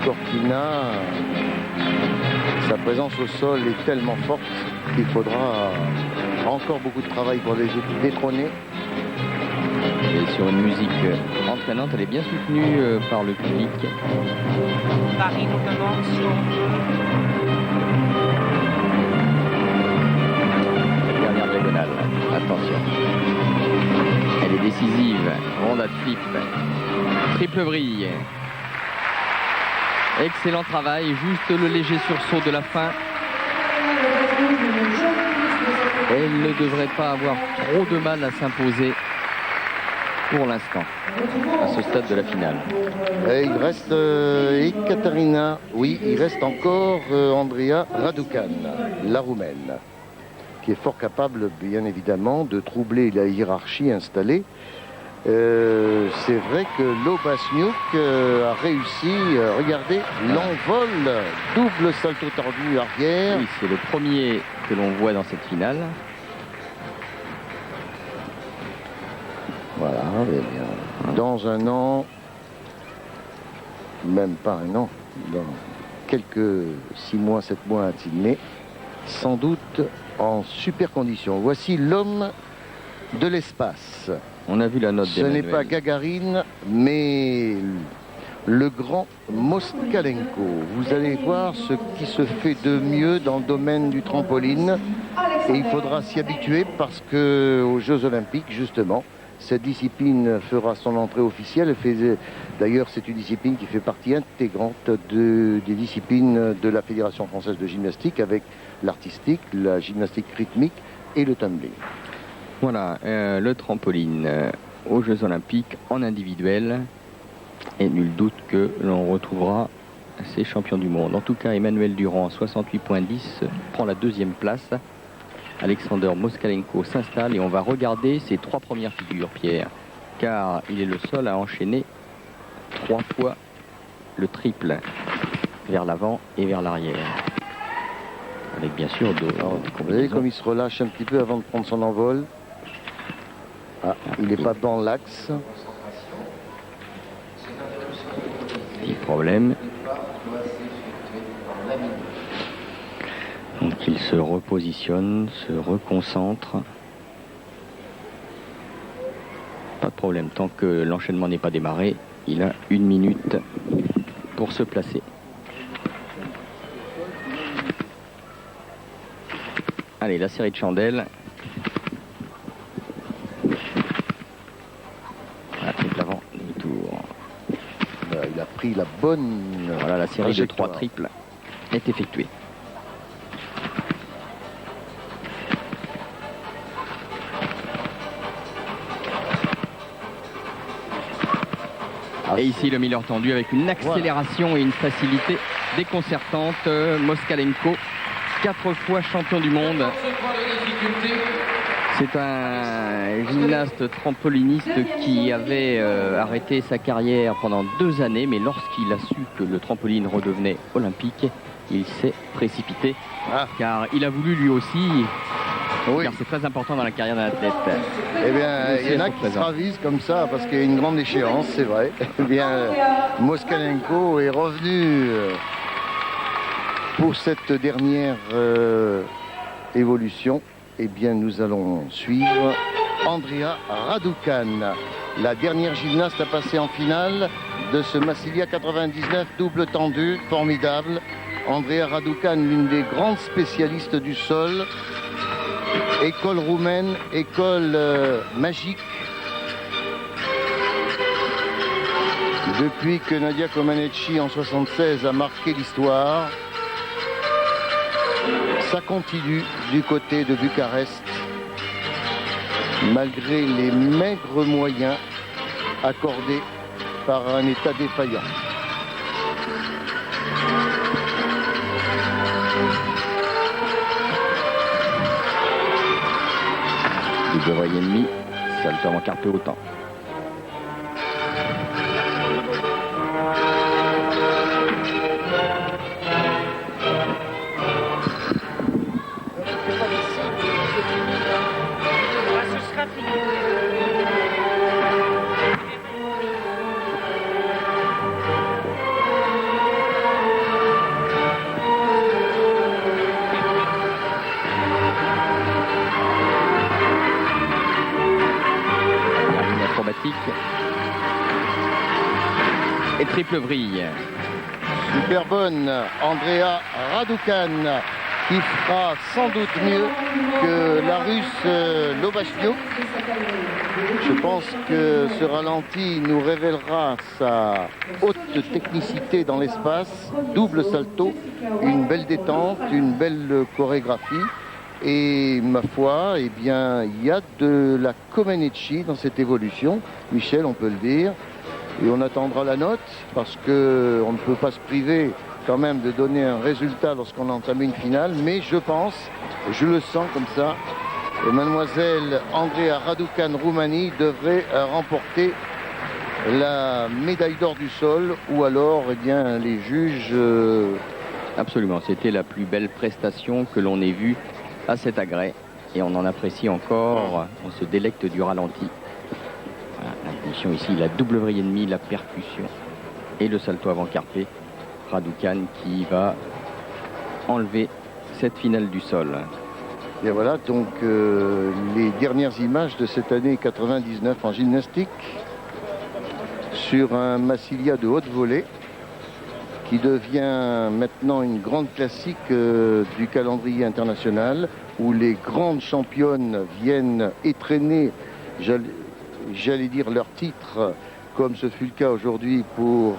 Cortina, sa présence au sol est tellement forte qu'il faudra encore beaucoup de travail pour les détrôner.
Et sur une musique entraînante, elle est bien soutenue par le public.
Paris notamment sur...
Dernière diagonale, attention. Elle est décisive, ronde à flip, triple brille. Excellent travail, juste le léger sursaut de la fin. Elle ne devrait pas avoir trop de mal à s'imposer pour l'instant, à ce stade de la finale.
Et il reste Ekaterina, oui, il reste encore Andrea Raducan, la Roumaine, qui est fort capable, bien évidemment, de troubler la hiérarchie installée. C'est vrai que Lobasniuk a réussi, regardez, l'envol, double salto tordu arrière.
Oui, c'est le premier que l'on voit dans cette finale.
Voilà, eh bien, dans un an, même pas un an, dans quelques 6 mois, 7 mois à Sydney, sans doute en super condition. Voici l'homme de l'espace.
On a vu la note
Ce n'est
d'Emmanuel.
pas Gagarine, mais le grand Moskalenko. Vous allez voir ce qui se fait de mieux dans le domaine du trampoline. Et il faudra s'y habituer parce qu'aux Jeux Olympiques, justement, cette discipline fera son entrée officielle. D'ailleurs, c'est une discipline qui fait partie intégrante des disciplines de la Fédération française de gymnastique, avec l'artistique, la gymnastique rythmique et le tumbling.
Voilà, le trampoline aux Jeux Olympiques en individuel. Et nul doute que l'on retrouvera ces champions du monde. En tout cas, Emmanuel Durand, 68,10, prend la 2e place. Alexander Moskalenko s'installe et on va regarder ses 3 premières figures, Pierre, car il est le seul à enchaîner 3 fois le triple vers l'avant et vers l'arrière. Avec bien sûr de
vous voyez comme il se relâche un petit peu avant de prendre son envol. Ah, il n'est pas dans l'axe.
Petit problème. Donc il se repositionne, se reconcentre. Pas de problème, tant que l'enchaînement n'est pas démarré, il a 1 minute pour se placer. Allez, la série de chandelles. Voilà, triple avant, demi-tour.
Il a pris la bonne...
Voilà, la série de 3 triples est effectuée. Et ici le Miller tendu avec une accélération et une facilité déconcertante. Moskalenko, 4 fois champion du monde. C'est un gymnaste trampoliniste qui avait arrêté sa carrière pendant 2 années, mais lorsqu'il a su que le trampoline redevenait olympique, il s'est précipité, car il a voulu lui aussi, car c'est très important dans la carrière d'un athlète.
Eh bien, il y en a qui se ravisent comme ça, parce qu'il y a une grande échéance, c'est vrai. Eh bien, Moskalenko est revenu pour cette dernière évolution. Eh bien, nous allons suivre Andrea Raducan, la dernière gymnaste à passer en finale de ce Massilia 99, double tendu, formidable. Andrea Raducan, l'une des grandes spécialistes du sol. École roumaine, école magique. Depuis que Nadia Comaneci en 76 a marqué l'histoire, Ça continue du côté de Bucarest, malgré les maigres moyens accordés par un État défaillant.
Double et demi, salto avant carpé autant.
Ce sera fini.
Et triple vrille.
Super bonne, Andrea Raducan, qui fera sans doute mieux que la Russe Lobachniuk. Je pense que ce ralenti nous révélera sa haute technicité dans l'espace, double salto, une belle détente, une belle chorégraphie. Et ma foi, eh bien, il y a de la Comenecci dans cette évolution, Michel, on peut le dire. Et on attendra la note, parce qu'on ne peut pas se priver quand même de donner un résultat lorsqu'on a entamé une finale. Mais je pense, je le sens comme ça, mademoiselle Andrea Raducan-Roumani devrait remporter la médaille d'or du sol, ou alors, eh bien, les juges...
Absolument, c'était la plus belle prestation que l'on ait vue à cet agrès. Et on en apprécie encore, on se délecte du ralenti. L'impulsion ici, la double vrille et demi, la percussion et le salto avant carpé. Raducan qui va enlever cette finale du sol.
Et voilà donc les dernières images de cette année 99 en gymnastique sur un Massilia de haute volée qui devient maintenant une grande classique du calendrier international, où les grandes championnes viennent étrenner, j'allais dire, leur titre, comme ce fut le cas aujourd'hui pour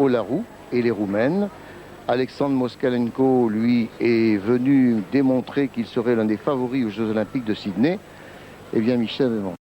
Olarou et les Roumaines. Alexandre Moskalenko, lui, est venu démontrer qu'il serait l'un des favoris aux Jeux Olympiques de Sydney. Eh bien, Michel, bon,